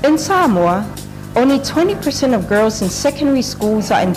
In Samoa, only 20% of girls in secondary schools are in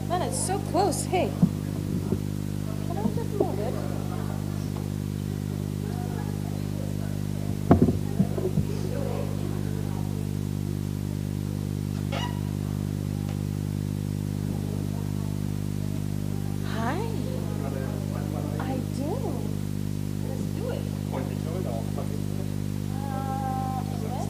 Man, it's so close. Hey. Can I just move it? Hi. I do. Let's do it. Yes.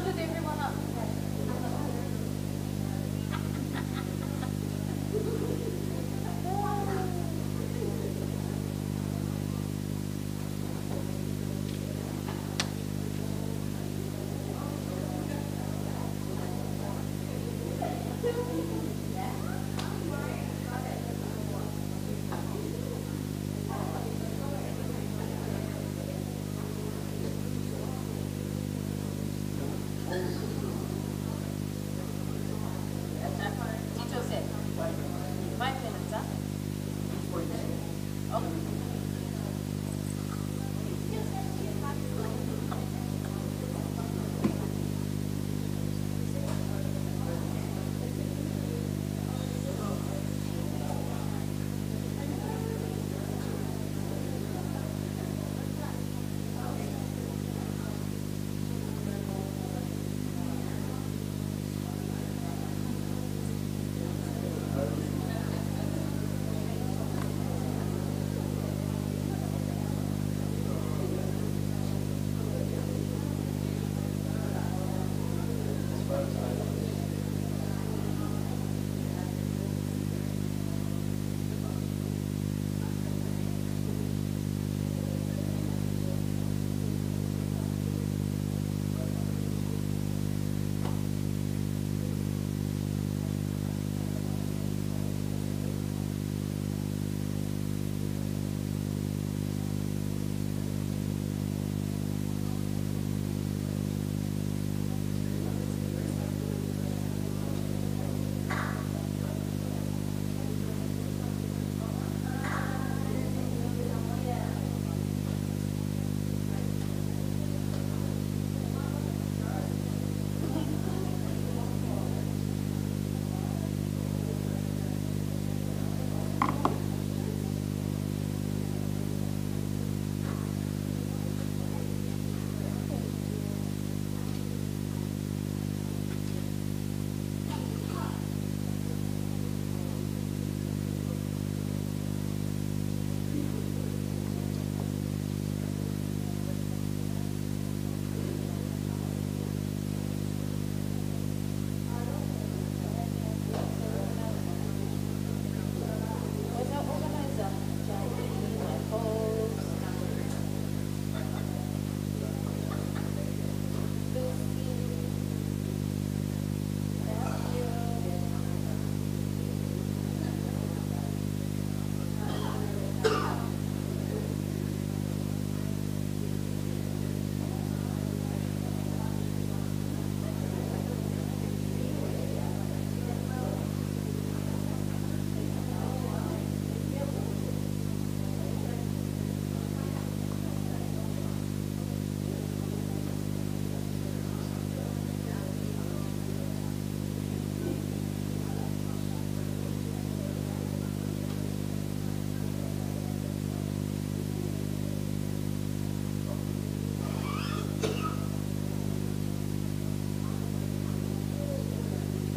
counted everyone up. Tito said, 5 minutes, huh? Oh. Where's our organizer? Jackie, my host. Lucy.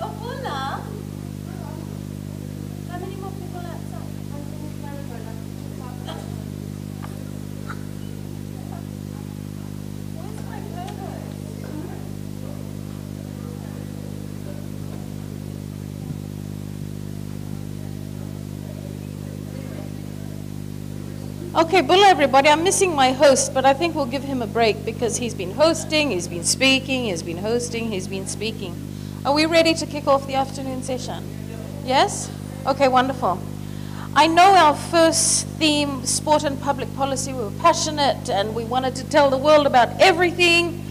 Oh, hola. How many more people outside? Where's my co-host? Okay, Bulla, everybody, I'm missing my host, but I think we'll give him a break because he's been hosting, he's been speaking, he's been hosting, he's been speaking. Are we ready to kick off the afternoon session? Yes? Okay, wonderful. I know our first theme, sport and public policy, we were passionate and we wanted to tell the world about everything.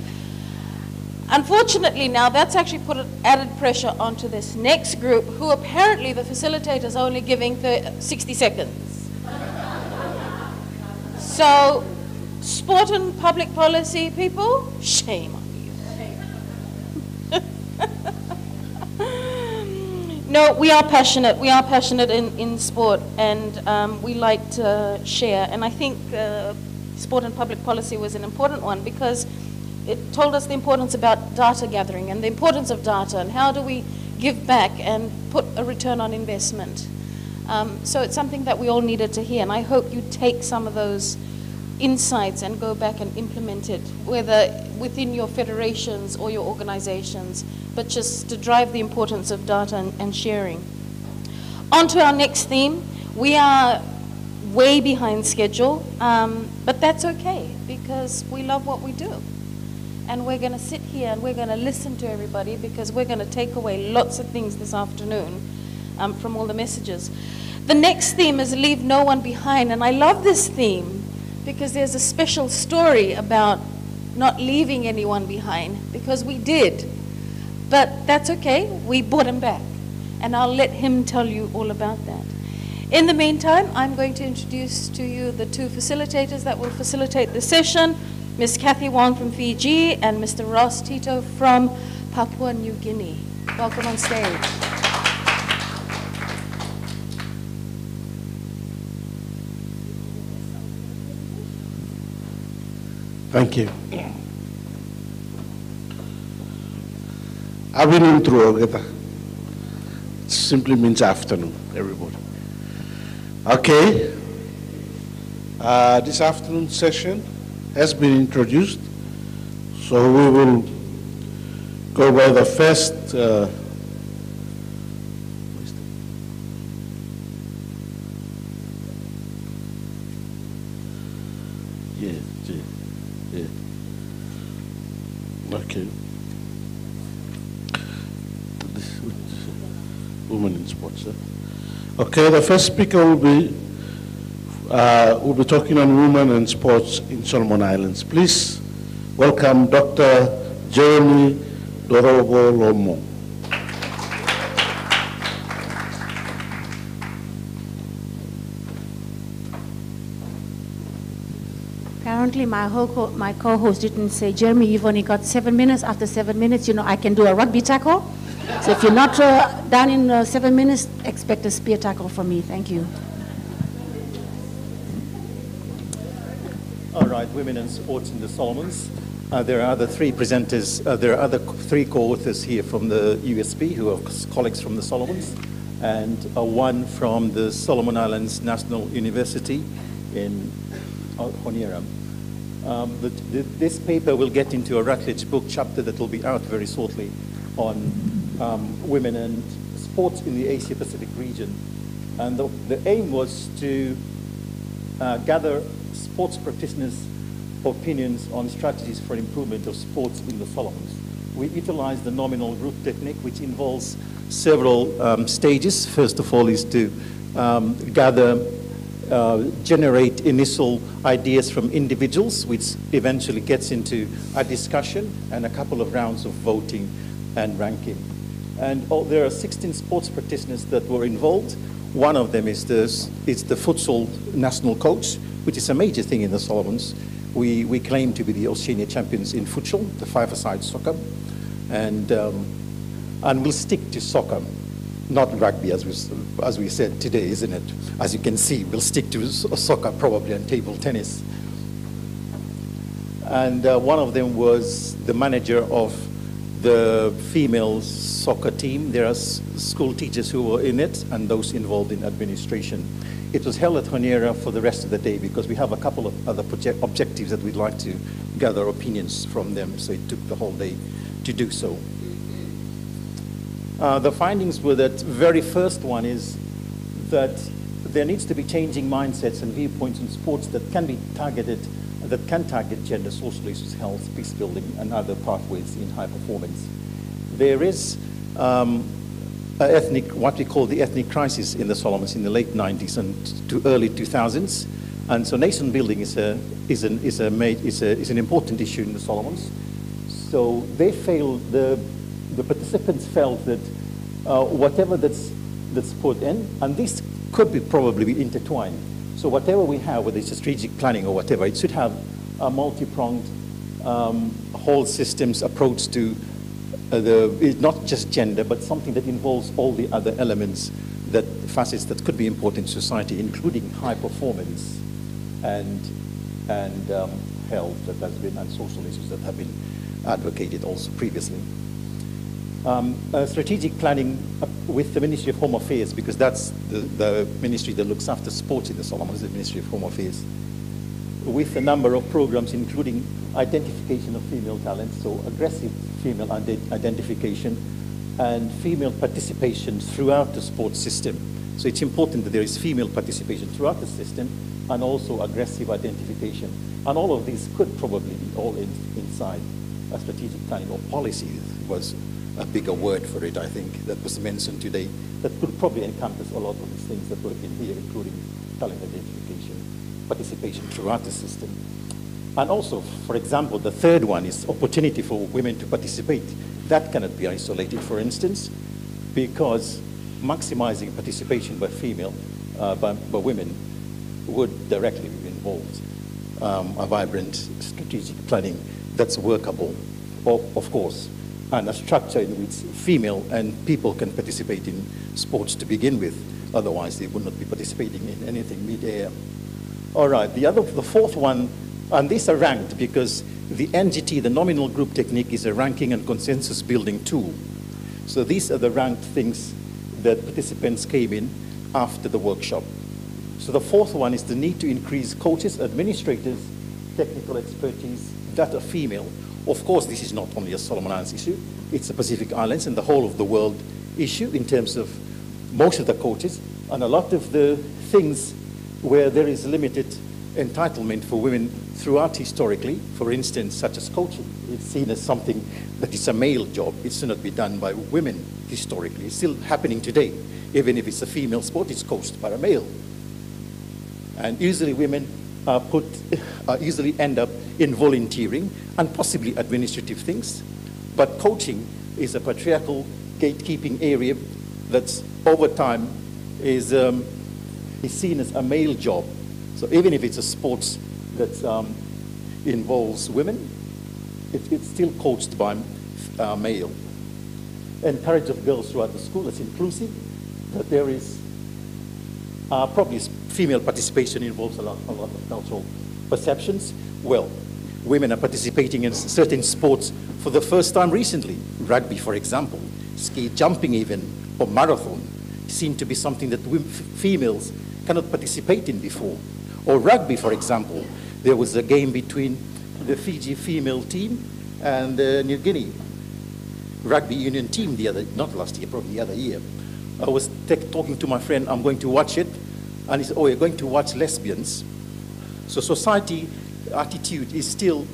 Unfortunately now, that's actually put added pressure onto this next group, who apparently the facilitator's only giving 60 seconds. So, sport and public policy people, shame on you. No, we are passionate. We are passionate in sport, and we like to share. And I think sport and public policy was an important one because it told us the importance about data gathering and the importance of data and how do we give back and put a return on investment. So it's something that we all needed to hear, and I hope you take some of those insights and go back and implement it, whether within your federations or your organizations, but just to drive the importance of data and sharing. On to our next theme. We are way behind schedule, but that's okay because we love what we do. And we're going to sit here and we're going to listen to everybody because we're going to take away lots of things this afternoon from all the messages. The next theme is Leave No One Behind, and I love this theme because there's a special story about not leaving anyone behind, because we did. But that's okay, we brought him back, and I'll let him tell you all about that. In the meantime, I'm going to introduce to you the two facilitators that will facilitate the session, Ms. Kathy Wong from Fiji and Mr. Ross Tito from Papua New Guinea. Welcome on stage. Thank you. I've been in through it simply means afternoon, everybody. Okay. This afternoon session has been introduced, so we will go by the first okay. Women in sports. Okay, the first speaker will be talking on women and sports in Solomon Islands. Please welcome Dr. Jeremy Dorobo Lomo. Apparently my co-host didn't say, Jeremy, you've only got 7 minutes. After 7 minutes, you know, I can do a rugby tackle. So if you're not done in 7 minutes, expect a spear tackle from me. Thank you. All right, women and sports in the Solomons. There are other three presenters. There are other three co-authors here from the USB who are colleagues from the Solomons, and one from the Solomon Islands National University in Honiara. This paper will get into a Routledge book chapter that will be out very shortly on women and sports in the Asia-Pacific region. And the aim was to gather sports practitioners' opinions on strategies for improvement of sports in the Solomons. We utilize the nominal group technique, which involves several stages. First of all is to generate initial ideas from individuals, which eventually gets into a discussion and a couple of rounds of voting and ranking. And there are 16 sports practitioners that were involved. One of them is the futsal national coach, which is a major thing in the Solomons. We claim to be the Oceania champions in futsal, the five-a-side soccer, and we'll stick to soccer, not rugby, as we said today, isn't it? As you can see, we'll stick to soccer probably and table tennis. And one of them was the manager of the female soccer team. There are school teachers who were in it and those involved in administration. It was held at Honiara for the rest of the day because we have a couple of other objectives that we'd like to gather opinions from them, so it took the whole day to do so. The findings were that very first one is that there needs to be changing mindsets and viewpoints in sports that can be targeted, that can target gender, social issues, health, peace building, and other pathways in high performance. There is what we call the ethnic crisis in the Solomons in the late 90s and to early 2000s. And so nation building is an important issue in the Solomons. So they failed, the participants felt that whatever that's put in, and this could be probably be intertwined. So whatever we have, whether it's strategic planning or whatever, it should have a multi-pronged whole systems approach to not just gender, but something that involves all the other elements, facets that could be important in society, including high performance and health that has been, and social issues that have been advocated also previously. Strategic planning with the Ministry of Home Affairs, because that's the ministry that looks after sports in the Solomons, the Ministry of Home Affairs. with a number of programs, including identification of female talents, so aggressive female identification, and female participation throughout the sports system. So it's important that there is female participation throughout the system, and also aggressive identification. And all of these could probably be all inside a strategic planning or policy was a bigger word for it, I think, that was mentioned today, that could probably encompass a lot of these things that were in here, including talent identification, participation throughout the system. And also, for example, the third one is opportunity for women to participate. That cannot be isolated, for instance, because maximizing participation by by women would directly involve a vibrant strategic planning that's workable, of course, and a structure in which female and people can participate in sports to begin with. Otherwise, they would not be participating in anything mid-air. All right, the fourth one, and these are ranked because the NGT, the nominal group technique, is a ranking and consensus building tool. So these are the ranked things that participants came in after the workshop. So the fourth one is the need to increase coaches, administrators, technical expertise that are female. Of course, this is not only a Solomon Islands issue, it's a Pacific Islands and the whole of the world issue in terms of most of the coaches, and a lot of the things where there is limited entitlement for women throughout historically, for instance, such as coaching. It's seen as something that is a male job. It should not be done by women historically. It's still happening today. Even if it's a female sport, it's coached by a male. And usually women usually end up in volunteering and possibly administrative things. But coaching is a patriarchal gatekeeping area that's over time is seen as a male job. So even if it's a sports that involves women, it's still coached by male. Encourage of girls throughout the school, it's inclusive, that there is probably female participation involves a lot of cultural perceptions. Well, women are participating in certain sports for the first time recently. Rugby, for example, ski jumping even, or marathon, seem to be something that females cannot participate in before. Or rugby, for example, there was a game between the Fiji female team and the New Guinea rugby union team not last year, probably the other year. I was talking to my friend, I'm going to watch it, and he said, oh, you're going to watch lesbians. So society attitude is still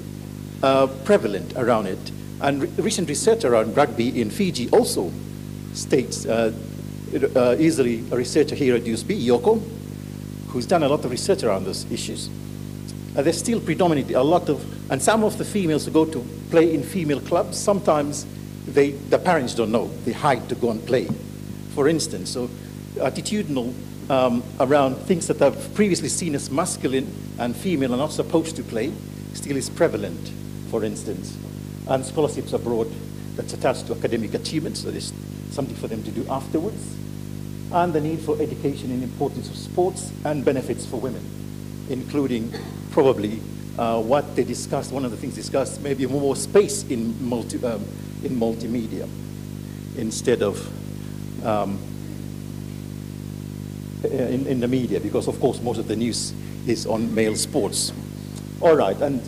prevalent around it. And recent research around rugby in Fiji also states, easily a researcher here at USB, Yoko, who's done a lot of research around those issues. There's still predominantly a lot of, and some of the females who go to play in female clubs, sometimes the parents don't know, they hide to go and play. For instance, so attitudinal around things that are previously seen as masculine and female are not supposed to play still is prevalent, for instance. And scholarships abroad that's attached to academic achievements, so there's something for them to do afterwards. And the need for education in importance of sports and benefits for women, including probably what they discussed, one of the things discussed, maybe more space in multimedia instead of in the media, because of course most of the news is on male sports. All right, and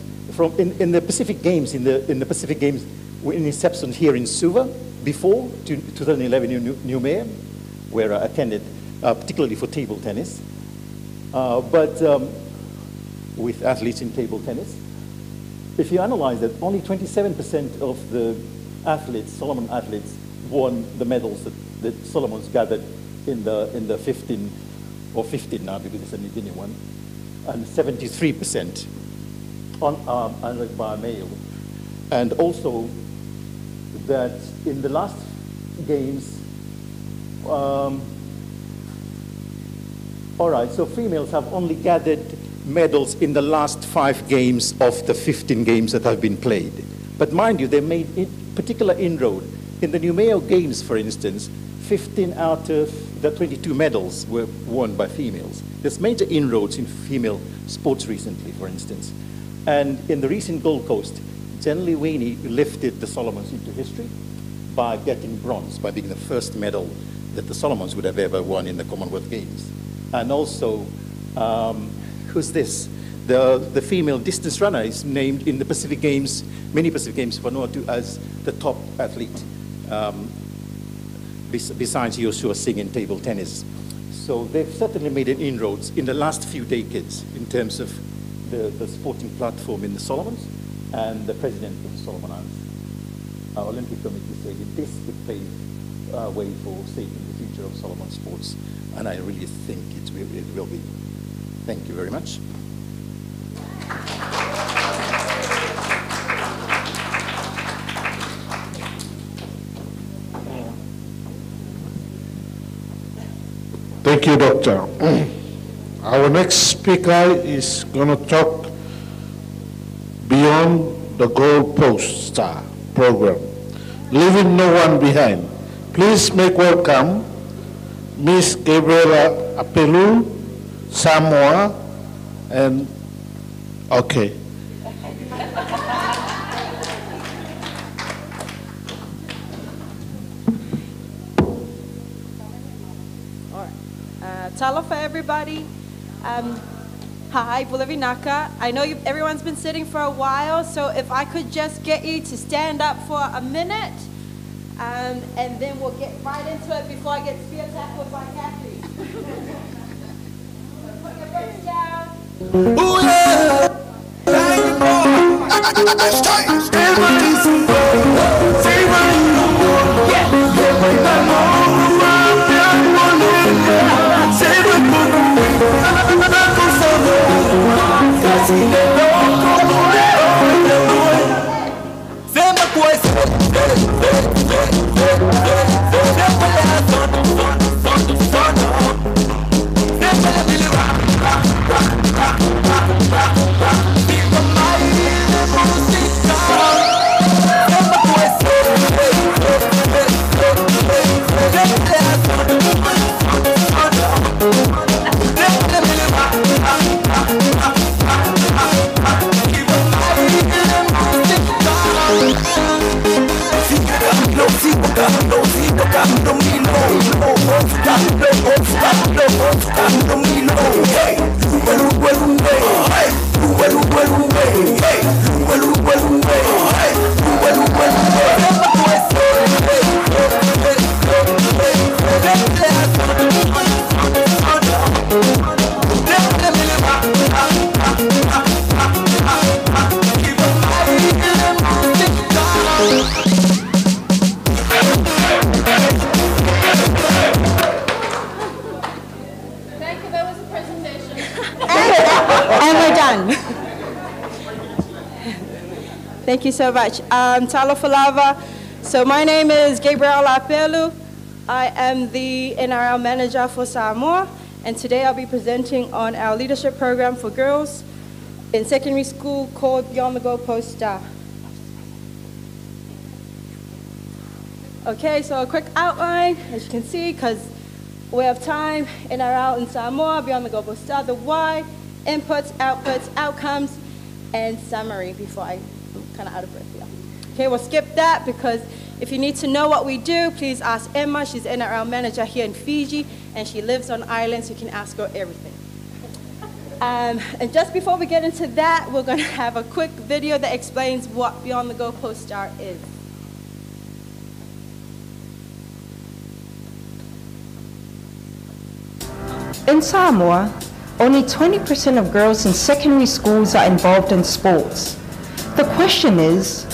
in the Pacific Games, in the Pacific Games, in inception here in Suva, before 2011 New Mayor, where I attended, particularly for table tennis, but with athletes in table tennis. If you analyze that, only 27% of the athletes, Solomon athletes, won the medals that Solomon's gathered in the 15 or 15 now, because it's a New Guinea one, and 73% honored by male. And also that in the last games, all right, so females have only gathered medals in the last 5 games of the 15 games that have been played. But mind you, they made particular inroad. In the Numeo Games, for instance, 15 out of the 22 medals were won by females. There's major inroads in female sports recently, for instance. And in the recent Gold Coast, Jen Liwini lifted the Solomons into history by getting bronze, by being the first medal that the Solomons would have ever won in the Commonwealth Games. And also, who's this? the female distance runner is named in the Pacific Games, many Pacific Games for Vanuatu as the top athlete, besides Joshua Singh in table tennis. So they've certainly made an inroads in the last few decades in terms of the sporting platform in the Solomons and the president of the Solomon Islands. Our Olympic Committee said that this would pave way for shaping the future of Solomon sports, and I really think it will be. Thank you very much. Thank you, Doctor. Our next speaker is going to talk beyond the goalpost star program, leaving no one behind. Please make welcome Miss Gabriela Apelu, Samoa, and okay. Talofa, everybody. Hi, Bulavinaka. I know everyone's been sitting for a while, so if I could just get you to stand up for a minute, and then we'll get right into it before I get spear tackled by Kathy. So put your books down. Ooh, yeah. Thank you so much. Talofa lava. So my name is Gabriela Apelu. I am the NRL manager for Samoa, and today I'll be presenting on our leadership program for girls in secondary school called Beyond the Goalpost Star. Okay, so a quick outline, as you can see, because we have time, NRL in Samoa, Beyond the Goalpost Star, the why, inputs, outputs, outcomes, and summary before I'm kind of out of breath here. Okay, we'll skip that because if you need to know what we do, please ask Emma. She's NRL manager here in Fiji, and she lives on islands. You can ask her everything. And just before we get into that, we're going to have a quick video that explains what Beyond the Goalpost Star is. In Samoa, only 20% of girls in secondary schools are involved in sports. The question is,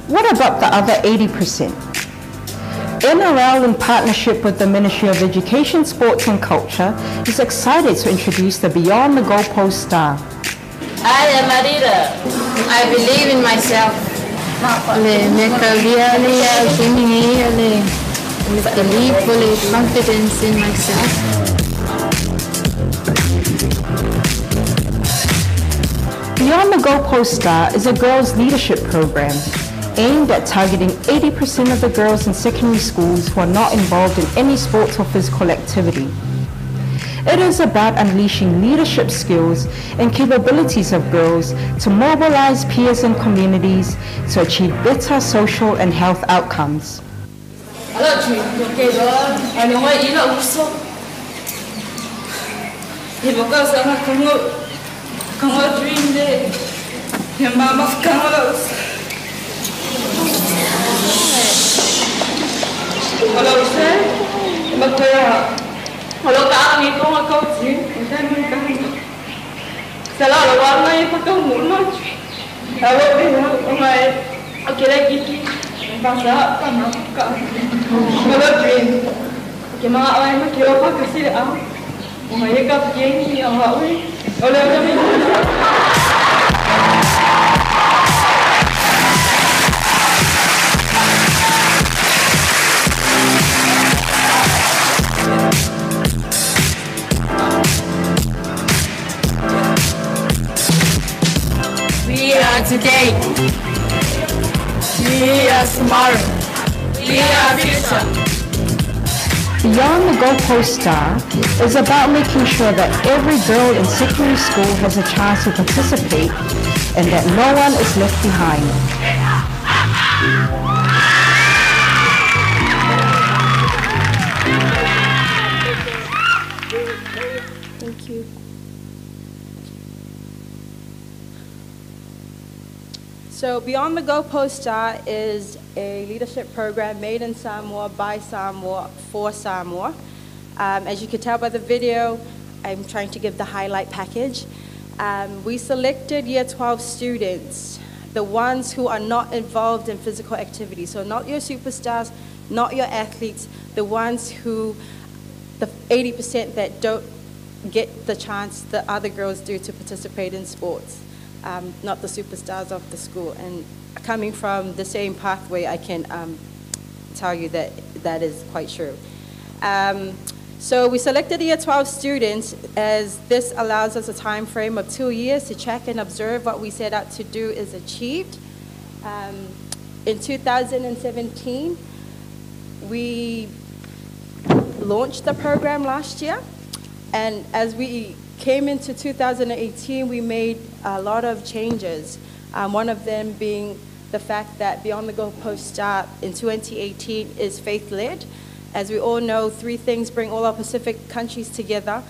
what about the other 80%? NRL, in partnership with the Ministry of Education, Sports and Culture, is excited to introduce the Beyond the Goalpost Star. I am a leader. I believe in myself. With belief, with confidence in myself. Beyond the Goalpost Star is a girls' leadership program aimed at targeting 80% of the girls in secondary schools who are not involved in any sports or physical activity. It is about unleashing leadership skills and capabilities of girls to mobilize peers and communities to achieve better social and health outcomes. como dream day. Your mama's close. Hello, sir. Magkaya. Hello, ka ni ko nga coach. Undan man ka. Sala lawan na yung pagkamun mo. Awo din umay. Akira gigi. Basa sama ka. Hello, dream. Kaya mga away makiro pa kasi ang umay ka pagyan ni away. Hello, kami. We are today. We are tomorrow. We are future. Beyond the Goalpost Star is about making sure that every girl in secondary school has a chance to participate and that no one is left behind. Thank you. So Beyond the Goalpost Star is a leadership program made in Samoa, by Samoa, for Samoa. As you can tell by the video, I'm trying to give the highlight package. We selected year 12 students, the ones who are not involved in physical activity. So not your superstars, not your athletes, the ones who, the 80% that don't get the chance that other girls do to participate in sports. Not the superstars of the school. And coming from the same pathway, I can tell you that that is quite true. So we selected year 12 students as this allows us a time frame of 2 years to check and observe what we set out to do is achieved. In 2017, we launched the program last year, and as we came into 2018, we made a lot of changes. One of them being the fact that Beyond the Goalpost Star in 2018 is faith-led. As we all know, 3 things bring all our Pacific countries together,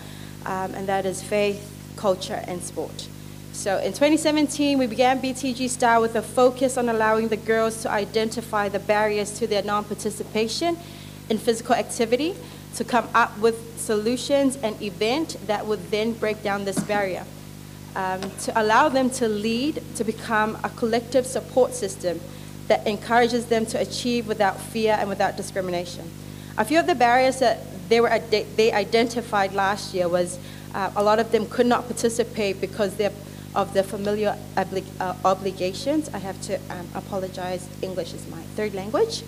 and that is faith, culture, and sport. So in 2017, we began BTG Star with a focus on allowing the girls to identify the barriers to their non-participation in physical activity, to come up with solutions and event that would then break down this barrier, to allow them to lead, to become a collective support system that encourages them to achieve without fear and without discrimination. A few of the barriers that they identified last year was a lot of them could not participate because of their familiar obligations. I have to apologize, English is my 3rd language.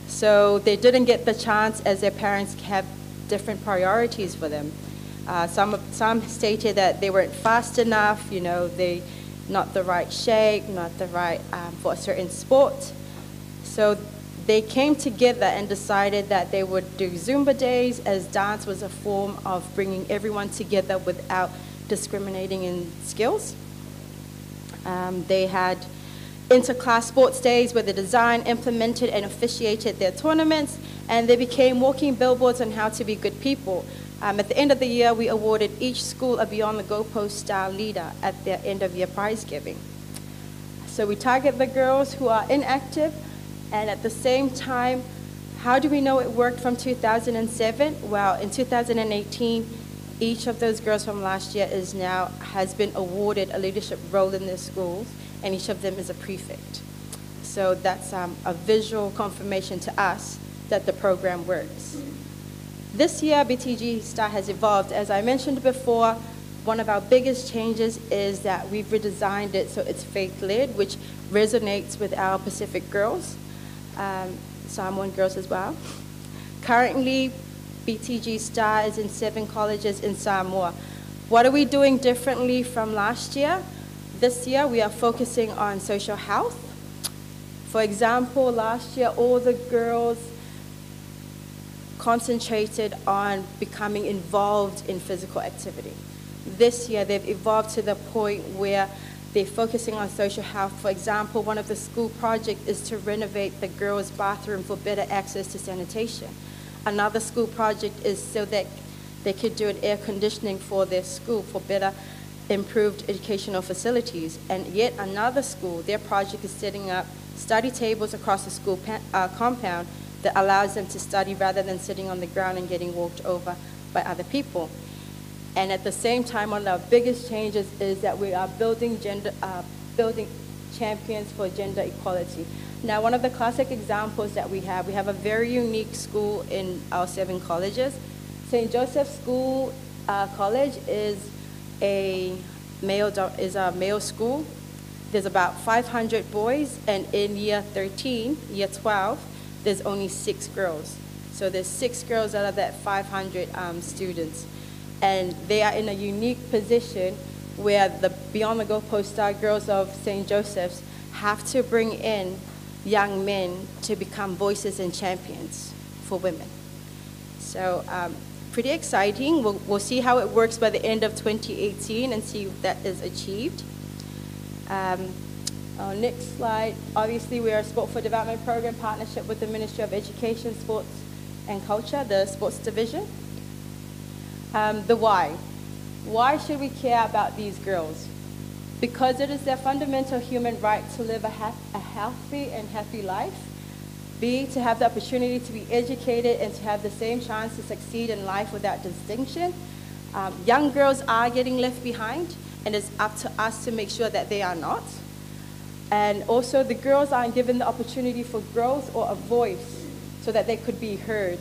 So they didn't get the chance as their parents have different priorities for them. Some stated that they weren't fast enough, you know, they not the right shape, not the right for a certain sport. So they came together and decided that they would do Zumba days, as dance was a form of bringing everyone together without discriminating in skills. They had interclass sports days where they designed, implemented, and officiated their tournaments, and they became walking billboards on how to be good people. At the end of the year, we awarded each school a Beyond the Goalpost Star leader at their end-of-year prize giving. So we target the girls who are inactive, and at the same time, how do we know it worked from 2007? Well, in 2018, each of those girls from last year has been awarded a leadership role in their schools, and each of them is a prefect. So that's a visual confirmation to us that the program works. This year, BTG Star has evolved. As I mentioned before, one of our biggest changes is that we've redesigned it so it's faith-led, which resonates with our Pacific girls, Samoan girls as well. Currently, BTG Star is in 7 colleges in Samoa. What are we doing differently from last year? This year, we are focusing on social health. For example, last year, all the girls concentrated on becoming involved in physical activity. This year, they've evolved to the point where they're focusing on social health. For example, one of the school projects is to renovate the girls' bathroom for better access to sanitation. Another school project is so that They could do an air conditioning for their school for better improved educational facilities. And yet another school, their project is setting up study tables across the school compound that allows them to study rather than sitting on the ground and getting walked over by other people. And at the same time, one of our biggest changes is that we are building champions for gender equality. Now, one of the classic examples that we have a very unique school in our 7 colleges. St. Joseph's School College is a male school. There's about 500 boys, and in year 13, year 12, there's only 6 girls. So there's 6 girls out of that 500 students. And they are in a unique position where the Beyond the Goalpost Star girls of St. Joseph's have to bring in young men to become voices and champions for women. So pretty exciting. We'll see how it works by the end of 2018 and see if that is achieved. Our next slide. Obviously, we are a Sport for Development program partnership with the Ministry of Education, Sports and Culture, the Sports Division. The why. Why should we care about these girls? Because it is their fundamental human right to live a healthy and happy life. B, to have the opportunity to be educated and to have the same chance to succeed in life without distinction. Young girls are getting left behind, and it's up to us to make sure that they are not. And also, the girls aren't given the opportunity for growth or a voice so that they could be heard,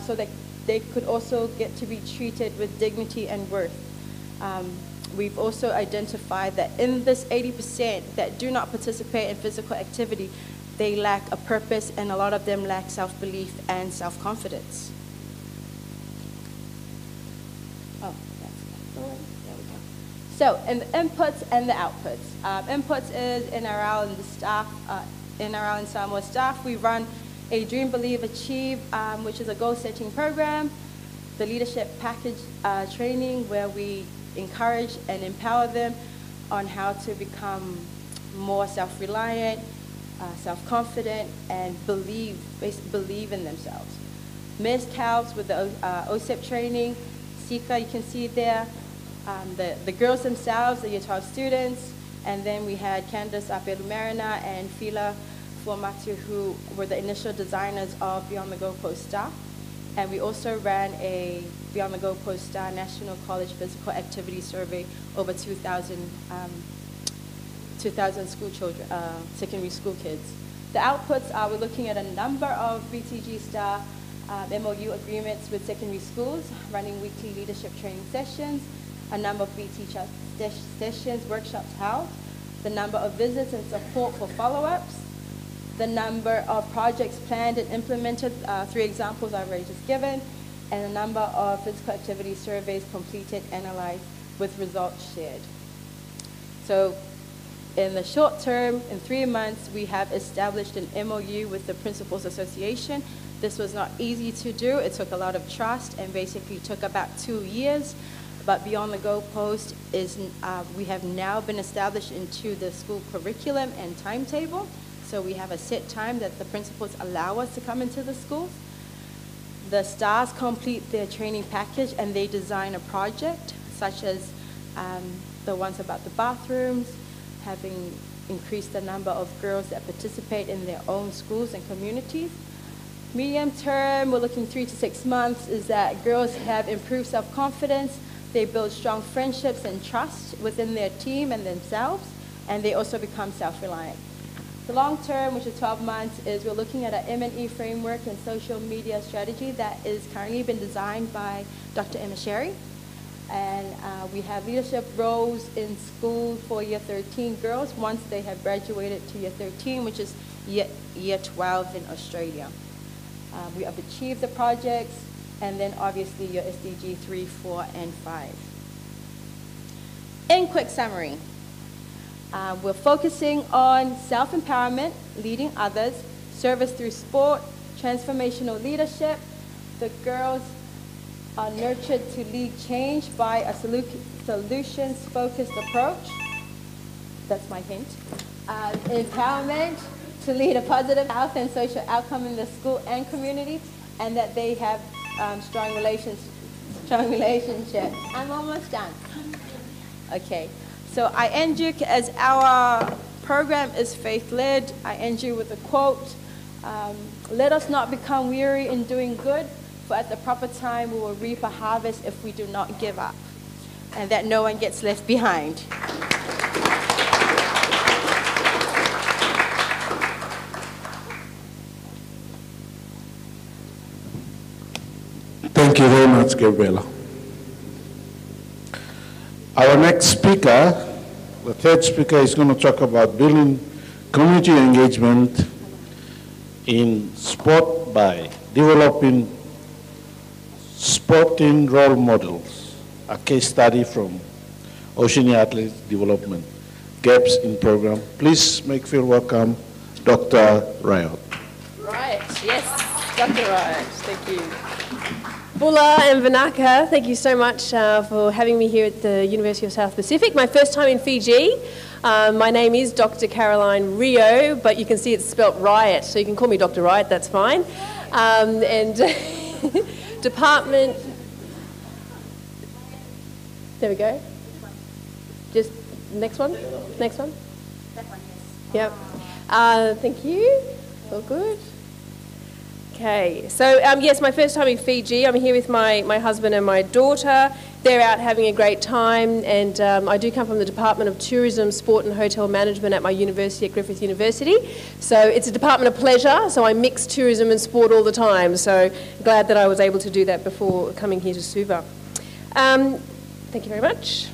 so that they could also get to be treated with dignity and worth. We've also identified that in this 80% that do not participate in physical activity, they lack a purpose, and a lot of them lack self-belief and self-confidence. Oh, that's the way. There we go. So, in the inputs and the outputs. Inputs is NRL and the staff, NRL and Samoa staff. We run a Dream, Believe, Achieve, which is a goal-setting program. The leadership package training, where we encourage and empower them on how to become more self-reliant, self-confident, and believe in themselves. Ms. Calves with the OSEP training. Sika, you can see there. The girls themselves, the Year 12 students. And then we had Candace Apelumarina and Fila Fuamatu, who were the initial designers of Beyond the Goalpost Star. And we also ran a Beyond the Goalpost Star National College Physical Activity Survey over 2,000 school children, secondary school kids. The outputs are we're looking at a number of BTG Star MOU agreements with secondary schools, running weekly leadership training sessions, a number of BT sessions, workshops held, the number of visits and support for follow-ups, the number of projects planned and implemented, 3 examples I've already just given, and a number of physical activity surveys completed, analyzed, with results shared. So in the short term, in 3 months, we have established an MOU with the Principals Association. This was not easy to do. It took a lot of trust and basically took about 2 years. But Beyond the Goalpost is, we have now been established into the school curriculum and timetable. So we have a set time that the principals allow us to come into the schools. The stars complete their training package and they design a project, such as the ones about the bathrooms, having increased the number of girls that participate in their own schools and communities. Medium term, we're looking 3 to 6 months, is that girls have improved self-confidence, they build strong friendships and trust within their team and themselves, and they also become self-reliant. The long term, which is 12 months, is we're looking at an M&E framework and social media strategy that is currently been designed by Dr. Emma Sherry. And we have leadership roles in school for year 13 girls once they have graduated to year 13, which is year 12 in Australia. We have achieved the projects, and then obviously your SDG 3, 4, and 5. In quick summary, we're focusing on self-empowerment, leading others, service through sport, transformational leadership. The girls are nurtured to lead change by a solutions-focused approach. That's my hint. Empowerment to lead a positive health and social outcome in the school and community, and that they have strong strong relationship. I'm almost done. Okay, so I end you, as our program is faith-led, I end you with a quote. Let us not become weary in doing good, for at the proper time we will reap a harvest if we do not give up, and that no one gets left behind. Thank you very much, Gabriela. Our next speaker, the third speaker, is going to talk about building community engagement in sport by developing sporting role models, a case study from Oceania Athletics Development Gaps in Program. Please make feel welcome Dr. Riot. Right, yes, Dr. Riot, thank you. Bula and Vinaka, thank you so much for having me here at the University of South Pacific. My first time in Fiji. My name is Dr. Caroline Rio, but you can see it's spelt Riot, so you can call me Dr. Riot, that's fine. And department, there we go. Just next one, next one. That one, yes. Yep. Thank you, all good. Okay, so yes, my first time in Fiji. I'm here with my husband and my daughter. They're out having a great time, and I do come from the Department of Tourism, Sport and Hotel Management at my university, at Griffith University. So it's a department of pleasure, so I mix tourism and sport all the time. So glad that I was able to do that before coming here to Suva. Thank you very much.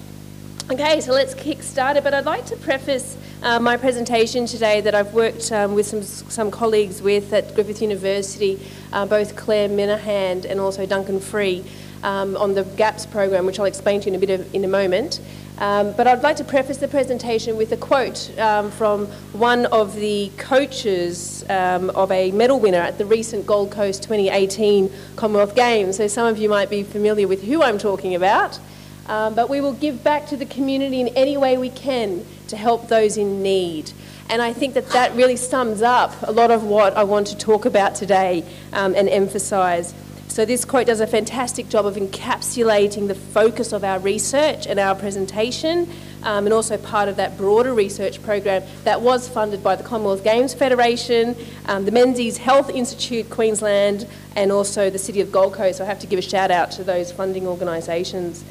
Okay, so let's kick started, but I'd like to preface my presentation today that I've worked with some colleagues with at Griffith University, both Claire Minahan and also Duncan Free, on the GAPS program, which I'll explain to you in a moment. But I'd like to preface the presentation with a quote from one of the coaches of a medal winner at the recent Gold Coast 2018 Commonwealth Games. So some of you might be familiar with who I'm talking about. But we will give back to the community in any way we can to help those in need. And I think that that really sums up a lot of what I want to talk about today and emphasise. So this quote does a fantastic job of encapsulating the focus of our research and our presentation, and also part of that broader research program that was funded by the Commonwealth Games Federation, the Menzies Health Institute Queensland, and also the City of Gold Coast. So I have to give a shout out to those funding organisations.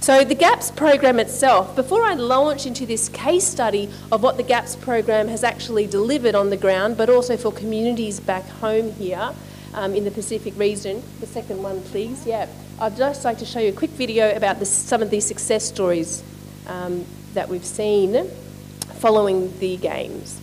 So the GAPS program itself, before I launch into this case study of what the GAPS program has actually delivered on the ground, but also for communities back home here in the Pacific region, the second one please, yeah. I'd just like to show you a quick video about some of these success stories that we've seen following the Games.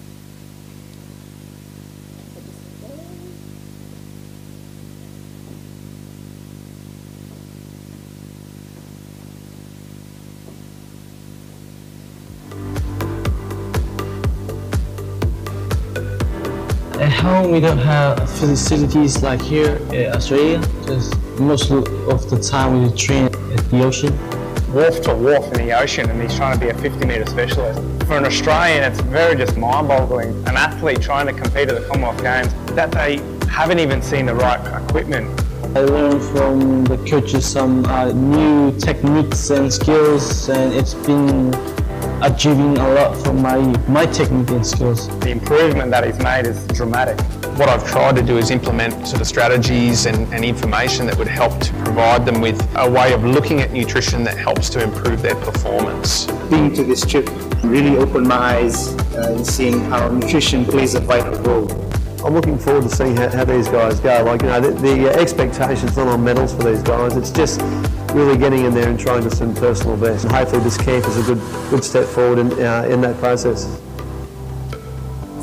At home, we don't have facilities like here in Australia, because most of the time we train at the ocean. Wharf to wharf in the ocean, and he's trying to be a 50-metre specialist. For an Australian, it's very just mind-boggling. An athlete trying to compete at the Commonwealth Games, that they haven't even seen the right equipment. I learned from the coaches some new techniques and skills, and it's been achieving a lot from my technique and skills. The improvement that he's made is dramatic. What I've tried to do is implement sort of strategies and information that would help to provide them with a way of looking at nutrition that helps to improve their performance. Being to this trip really opened my eyes in seeing how nutrition plays a vital role. I'm looking forward to seeing how these guys go. Like, you know, the expectation's not on medals for these guys. It's just really getting in there and trying to some personal best. And hopefully this camp is a good step forward in that process.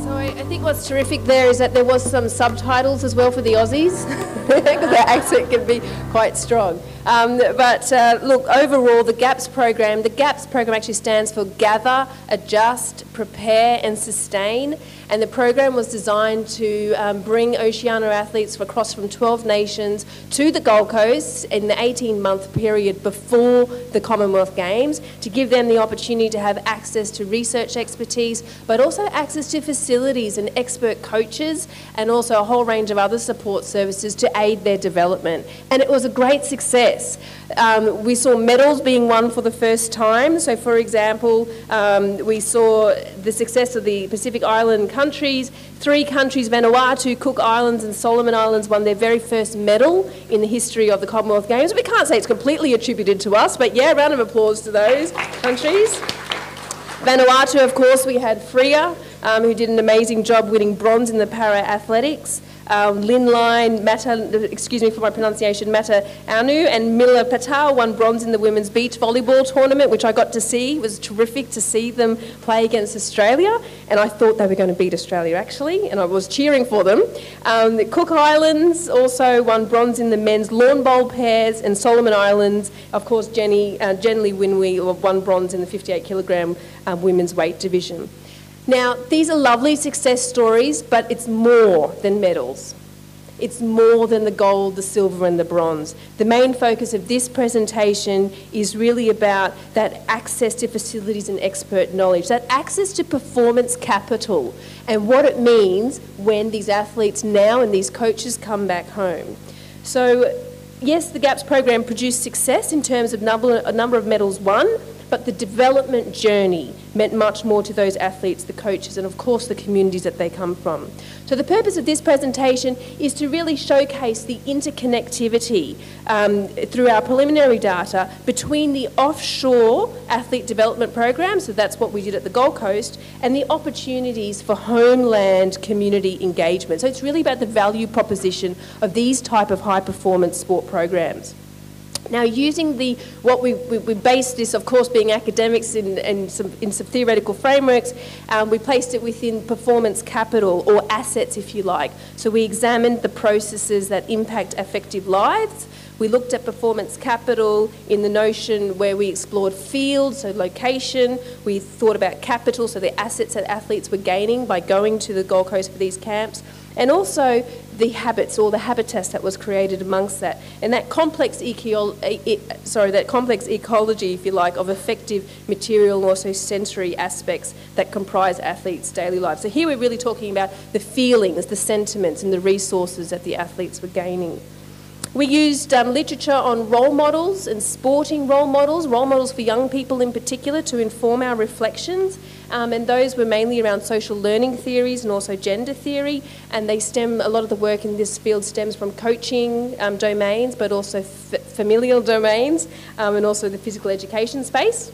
So I think what's terrific there is that there was some subtitles as well for the Aussies, because their accent can be quite strong. Look, overall, the GAPS program actually stands for Gather, Adjust, Prepare and Sustain. And the program was designed to bring Oceania athletes across from 12 nations to the Gold Coast in the 18-month period before the Commonwealth Games, to give them the opportunity to have access to research expertise, but also access to facilities and expert coaches, and also a whole range of other support services to aid their development. And it was a great success. success. We saw medals being won for the first time. So, for example, we saw the success of the Pacific Island countries. 3 countries, Vanuatu, Cook Islands and Solomon Islands, won their very first medal in the history of the Commonwealth Games. We can't say it's completely attributed to us, but yeah, round of applause to those countries. Vanuatu, of course, we had Freya, who did an amazing job winning bronze in the para-athletics. Lin Line, excuse me for my pronunciation, Mata Anu and Mila Patel won bronze in the women's beach volleyball tournament, which I got to see. It was terrific to see them play against Australia, and I thought they were going to beat Australia actually, and I was cheering for them. The Cook Islands also won bronze in the men's lawn bowl pairs, and Solomon Islands, of course, Jenny Winwi won bronze in the 58 kilogram women's weight division. Now, these are lovely success stories, but it's more than medals. It's more than the gold, the silver and the bronze. The main focus of this presentation is really about that access to facilities and expert knowledge, that access to performance capital and what it means when these athletes now and these coaches come back home. So, yes, the GAPS program produced success in terms of a number of medals won, but the development journey meant much more to those athletes, the coaches, and of course the communities that they come from. So the purpose of this presentation is to really showcase the interconnectivity through our preliminary data between the offshore athlete development program, so that's what we did at the Gold Coast, and the opportunities for homeland community engagement. So it's really about the value proposition of these type of high performance sport programs. Now, using what we based this, of course, being academics in some theoretical frameworks, we placed it within performance capital, or assets, if you like. So we examined the processes that impact affective lives. We looked at performance capital in the notion where we explored field, so location. We thought about capital, so the assets that athletes were gaining by going to the Gold Coast for these camps. And also the habits, or the habitus that was created amongst that, and that complex ecology, if you like, of effective material and also sensory aspects that comprise athletes' daily lives. So here we're really talking about the feelings, the sentiments, and the resources that the athletes were gaining. We used literature on role models and sporting role models for young people in particular, to inform our reflections. And those were mainly around social learning theories and also gender theory. And a lot of the work in this field stems from coaching domains, but also familial domains, and also the physical education space.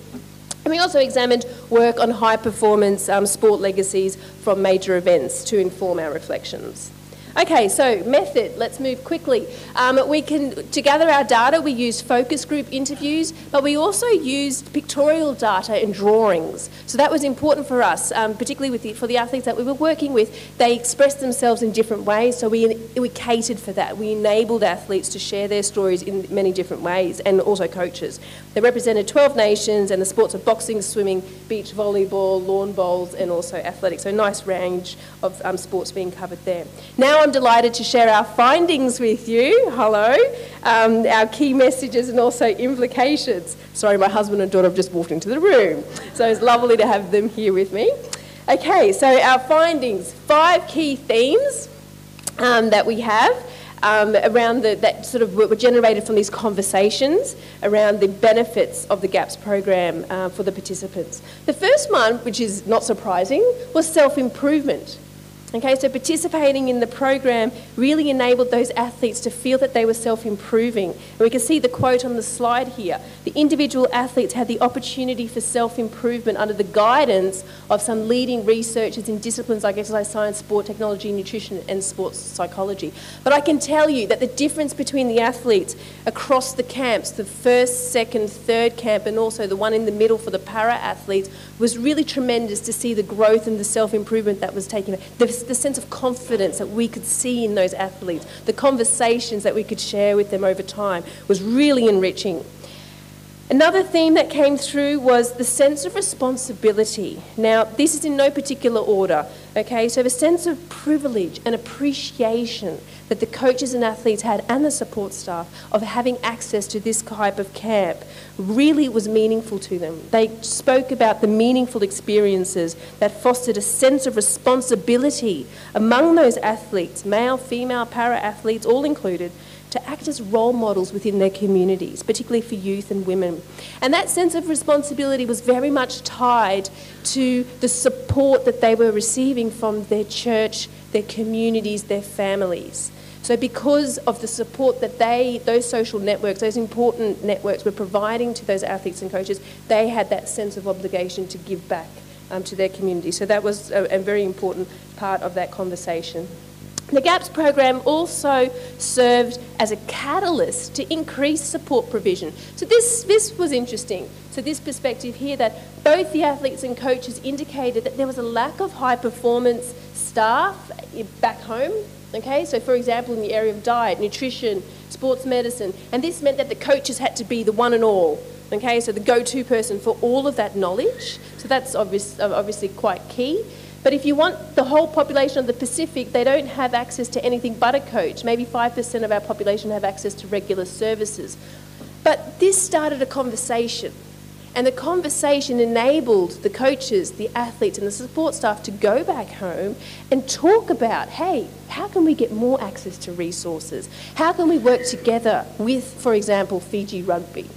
And we also examined work on high performance sport legacies from major events to inform our reflections. Okay, so method, let's move quickly. To gather our data, we used focus group interviews, but we also used pictorial data and drawings. So that was important for us, particularly for the athletes that we were working with. They expressed themselves in different ways, so we catered for that. We enabled athletes to share their stories in many different ways, and also coaches. They represented 12 nations and the sports of boxing, swimming, beach volleyball, lawn bowls, and also athletics. So a nice range of sports being covered there. Now I'm delighted to share our findings with you. Hello. Our key messages and also implications. Sorry, my husband and daughter have just walked into the room. So it's lovely to have them here with me. Okay, so our findings. 5 key themes that we have around that sort of were generated from these conversations around the benefits of the GAPS program for the participants. The first one, which is not surprising, was self-improvement. Okay, so participating in the program really enabled those athletes to feel that they were self-improving. And we can see the quote on the slide here. The individual athletes had the opportunity for self-improvement under the guidance of some leading researchers in disciplines like exercise science, sport technology, nutrition, and sports psychology. But I can tell you that the difference between the athletes across the camps, the first, second, third camp, and also the one in the middle for the para-athletes, was really tremendous to see the growth and the self-improvement that was taking place. The sense of confidence that we could see in those athletes, the conversations that we could share with them over time was really enriching. Another theme that came through was the sense of responsibility. Now, this is in no particular order, okay? So the sense of privilege and appreciation that the coaches and athletes had, and the support staff, of having access to this type of camp really was meaningful to them. They spoke about the meaningful experiences that fostered a sense of responsibility among those athletes, male, female, para-athletes, all included, to act as role models within their communities, particularly for youth and women. And that sense of responsibility was very much tied to the support that they were receiving from their church, their communities, their families. So because of the support that those social networks, those important networks were providing to those athletes and coaches, they had that sense of obligation to give back to their community. So that was a very important part of that conversation. The GAPS program also served as a catalyst to increase support provision. So this was interesting. So this perspective here, that both the athletes and coaches indicated that there was a lack of high performance staff back home. Okay, so for example, in the area of diet, nutrition, sports medicine, and this meant that the coaches had to be the one and all. Okay, so the go-to person for all of that knowledge. So that's obviously quite key. But if you want the whole population of the Pacific, they don't have access to anything but a coach. Maybe 5% of our population have access to regular services. But this started a conversation. And the conversation enabled the coaches, the athletes and the support staff to go back home and talk about, hey, how can we get more access to resources? How can we work together with, for example, Fiji Rugby?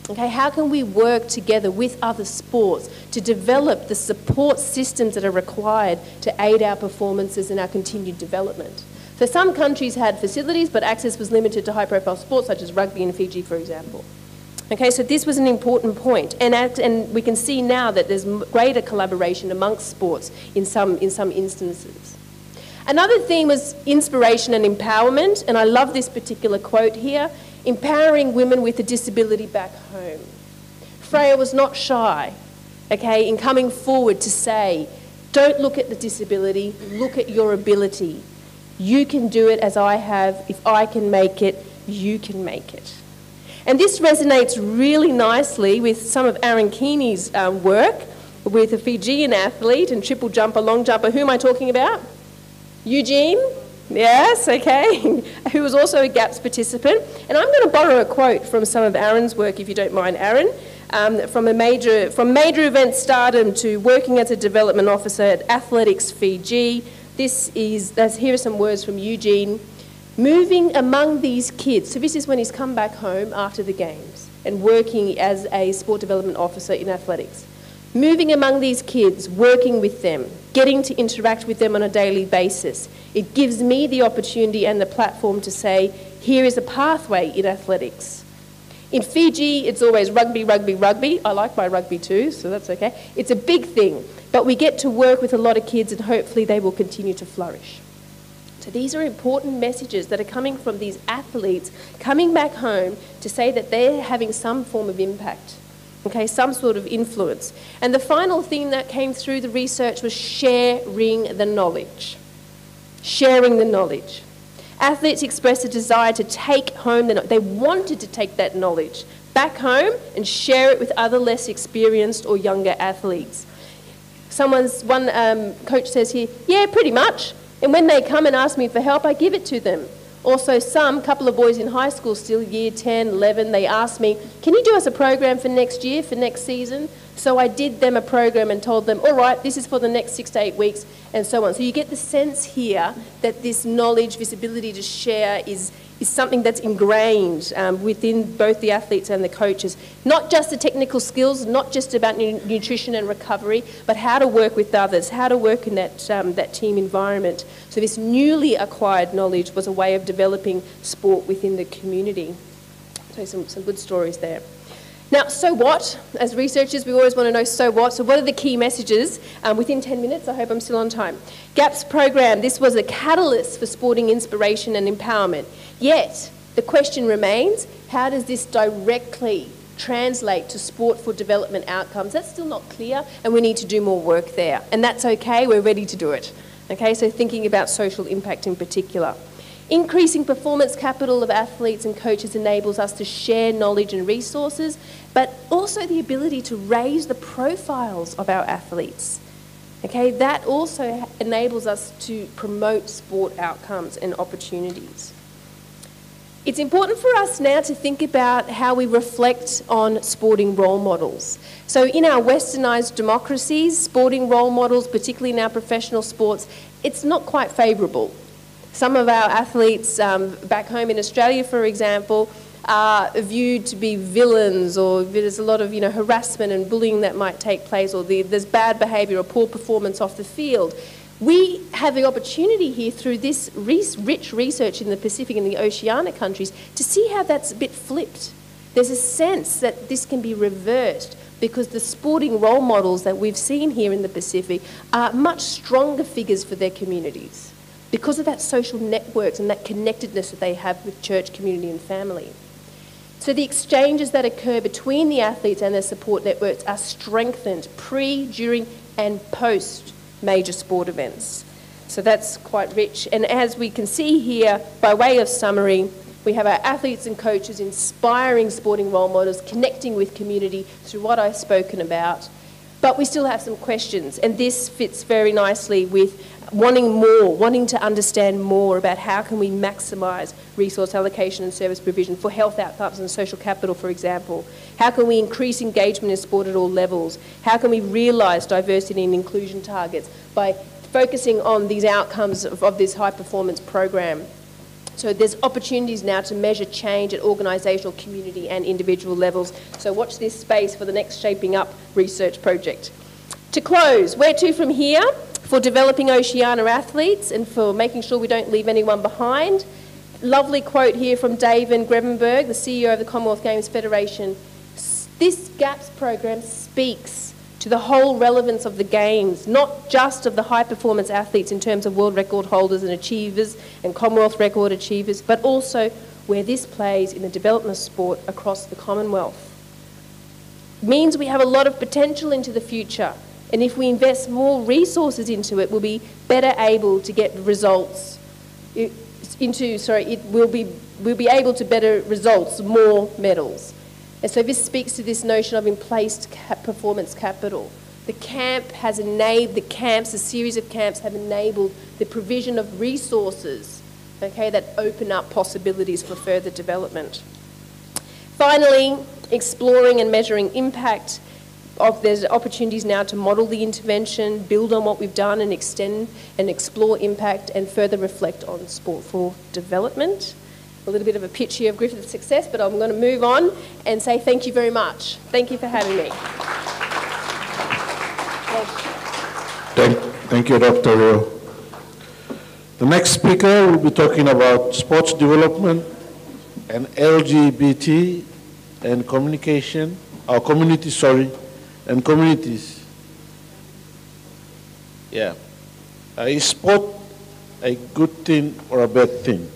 Okay, how can we work together with other sports to develop the support systems that are required to aid our performances and our continued development? So some countries had facilities, but access was limited to high-profile sports such as rugby in Fiji, for example. Okay, so this was an important point, and we can see now that there's greater collaboration amongst sports in some instances. Another theme was inspiration and empowerment, and I love this particular quote here: empowering women with a disability back home. Freya was not shy, okay, in coming forward to say, don't look at the disability, look at your ability. You can do it as I have. If I can make it, you can make it. And this resonates really nicely with some of Aaron Keeney's work with a Fijian athlete and triple jumper, long jumper. Who am I talking about? Eugene? Yes, okay, who was also a GAPS participant. And I'm going to borrow a quote from some of Aaron's work, if you don't mind, Aaron, from major event stardom to working as a development officer at Athletics Fiji. Here are some words from Eugene. Moving among these kids, so this is when he's come back home after the games and working as a sport development officer in athletics. Moving among these kids, working with them, getting to interact with them on a daily basis. It gives me the opportunity and the platform to say, here is a pathway in athletics. In Fiji, it's always rugby, rugby, rugby. I like my rugby too, so that's okay. It's a big thing, but we get to work with a lot of kids and hopefully they will continue to flourish. So these are important messages that are coming from these athletes coming back home to say that they're having some form of impact, okay, some sort of influence. And the final thing that came through the research was sharing the knowledge. Sharing the knowledge. Athletes expressed a desire to take home they wanted to take that knowledge back home and share it with other less experienced or younger athletes. One coach says here, yeah, pretty much. And when they come and ask me for help, I give it to them. Also, couple of boys in high school still, year 10, 11, they asked me, can you do us a program for next year, for next season? So I did them a program and told them, all right, this is for the next 6 to 8 weeks, and so on. So you get the sense here that this knowledge, this ability to share is something that's ingrained within both the athletes and the coaches. Not just the technical skills, not just about nutrition and recovery, but how to work with others, how to work in that team environment. So this newly acquired knowledge was a way of developing sport within the community. So some good stories there. Now, so what? As researchers, we always want to know so what. So what are the key messages? Within 10 minutes, I hope I'm still on time. GAPS program, this was a catalyst for sporting inspiration and empowerment. Yet, the question remains, how does this directly translate to sport for development outcomes? That's still not clear, and we need to do more work there. And that's okay, we're ready to do it. Okay, so thinking about social impact in particular. Increasing performance capital of athletes and coaches enables us to share knowledge and resources, but also the ability to raise the profiles of our athletes. Okay, that also enables us to promote sport outcomes and opportunities. It's important for us now to think about how we reflect on sporting role models. So in our westernised democracies, sporting role models, particularly in our professional sports, it's not quite favourable. Some of our athletes back home in Australia, for example, are viewed to be villains, or there's a lot of harassment and bullying that might take place, or there's bad behaviour or poor performance off the field. We have the opportunity here through this rich research in the Pacific and the Oceanic countries to see how that's a bit flipped. There's a sense that this can be reversed because the sporting role models that we've seen here in the Pacific are much stronger figures for their communities because of that social networks and that connectedness that they have with church, community and family. So the exchanges that occur between the athletes and their support networks are strengthened pre, during and post major sport events. So that's quite rich. And as we can see here, by way of summary, we have our athletes and coaches inspiring sporting role models, connecting with community through what I've spoken about. But we still have some questions, and this fits very nicely with wanting more, wanting to understand more about how can we maximise resource allocation and service provision for health outcomes and social capital, for example. How can we increase engagement in sport at all levels? How can we realise diversity and inclusion targets by focusing on these outcomes of this high performance program? So there's opportunities now to measure change at organisational, community and individual levels. So watch this space for the next Shaping Up research project. To close, where to from here for developing Oceania athletes and for making sure we don't leave anyone behind? Lovely quote here from David Grevenberg, the CEO of the Commonwealth Games Federation. This GAPS program speaks to the whole relevance of the Games, not just of the high-performance athletes in terms of world record holders and achievers and Commonwealth record achievers, but also where this plays in the development of sport across the Commonwealth. It means we have a lot of potential into the future, and if we invest more resources into it, we'll be better able to get results we'll be able to better results, more medals. And so this speaks to this notion of in-place performance capital. The series of camps have enabled the provision of resources, okay, that open up possibilities for further development. Finally, exploring and measuring impact. There's opportunities now to model the intervention, build on what we've done and extend and explore impact and further reflect on sport for development. A little bit of a pitch here of Griffith's success, but I'm going to move on and say thank you very much. Thank you for having me. Thank you, Dr. Rio. The next speaker will be talking about sports development and LGBT and communication, and communities. Yeah. Is sport a good thing or a bad thing?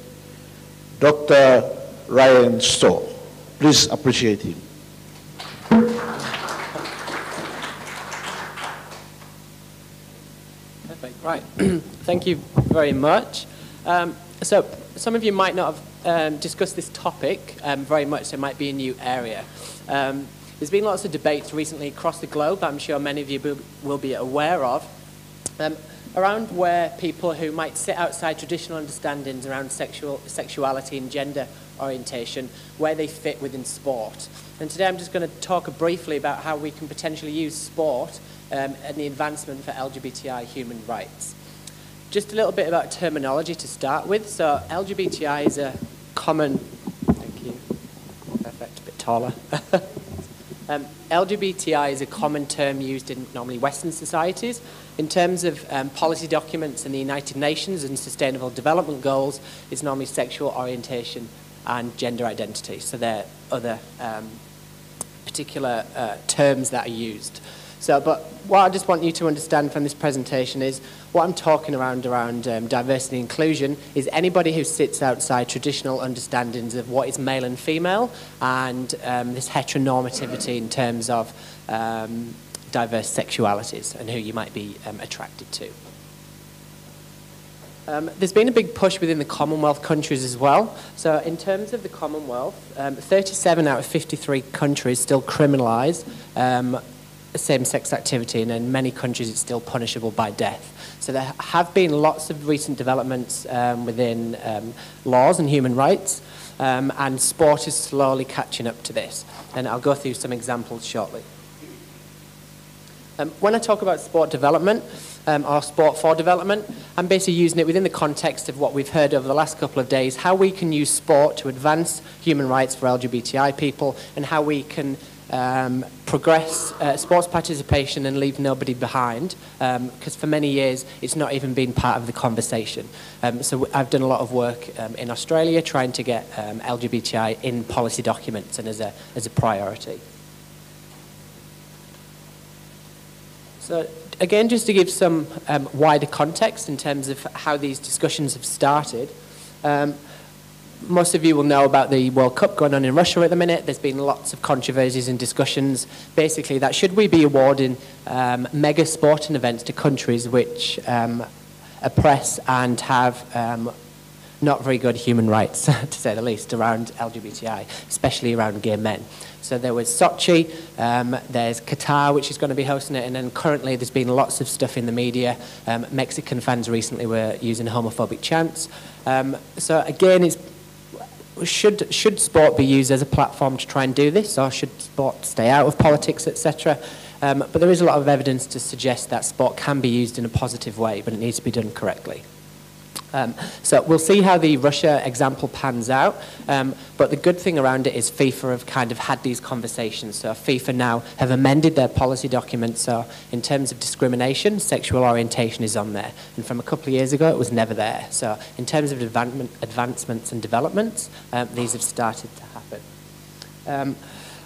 Dr. Ryan Stoll. Please appreciate him. Perfect. Right. Thank you very much. So some of you might not have discussed this topic very much, so it might be a new area. There's been lots of debates recently across the globe, I'm sure many of you will be aware of, around where people who might sit outside traditional understandings around sexuality and gender orientation, where they fit within sport. And today I'm just going to talk briefly about how we can potentially use sport and the advancement for LGBTI human rights. Just a little bit about terminology to start with. So LGBTI is a common, thank you, perfect, a bit taller. LGBTI is a common term used in normally Western societies. In terms of policy documents in the United Nations and Sustainable Development Goals, it's normally sexual orientation and gender identity. So there are other particular terms that are used. So, but what I just want you to understand from this presentation is what I'm talking around diversity and inclusion is anybody who sits outside traditional understandings of what is male and female and this heteronormativity in terms of diverse sexualities and who you might be attracted to. There's been a big push within the Commonwealth countries as well. So in terms of the Commonwealth, 37 out of 53 countries still criminalise same-sex activity, and in many countries it's still punishable by death. So there have been lots of recent developments within laws and human rights, and sport is slowly catching up to this. And I'll go through some examples shortly. When I talk about sport development, or sport for development, I'm basically using it within the context of what we've heard over the last couple of days, how we can use sport to advance human rights for LGBTI people, and how we can progress sports participation and leave nobody behind, because for many years it's not even been part of the conversation. So I've done a lot of work in Australia trying to get LGBTI in policy documents and as a priority. So again, just to give some wider context in terms of how these discussions have started, most of you will know about the World Cup going on in Russia at the minute. There's been lots of controversies and discussions, basically, that should we be awarding mega sporting events to countries which oppress and have not very good human rights, to say the least, around LGBTI, especially around gay men. So there was Sochi, there's Qatar, which is going to be hosting it, and then currently there's been lots of stuff in the media. Mexican fans recently were using homophobic chants. So again, should sport be used as a platform to try and do this, or should sport stay out of politics, etc.? But there is a lot of evidence to suggest that sport can be used in a positive way, but it needs to be done correctly. So we'll see how the Russia example pans out, but the good thing around it is FIFA have kind of had these conversations. So FIFA now have amended their policy documents, so in terms of discrimination, sexual orientation is on there, and from a couple of years ago it was never there. So in terms of advancements and developments, these have started to happen.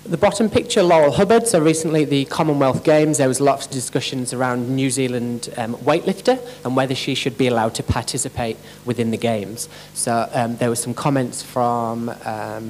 The bottom picture, Laurel Hubbard. So recently at the Commonwealth Games, there was lots of discussions around New Zealand weightlifter and whether she should be allowed to participate within the Games. So there were some comments from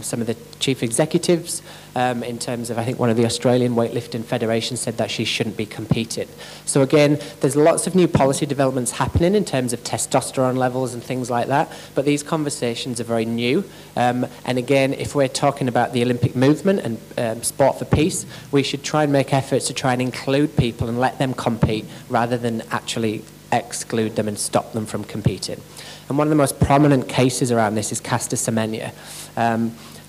some of the chief executives in terms of, I think one of the Australian weightlifting federations said that she shouldn't be competing. So again, there's lots of new policy developments happening in terms of testosterone levels and things like that, but these conversations are very new. And again, if we're talking about the Olympic movement and sport for peace, we should try and make efforts to try and include people and let them compete rather than actually exclude them and stop them from competing. And one of the most prominent cases around this is Caster Semenya.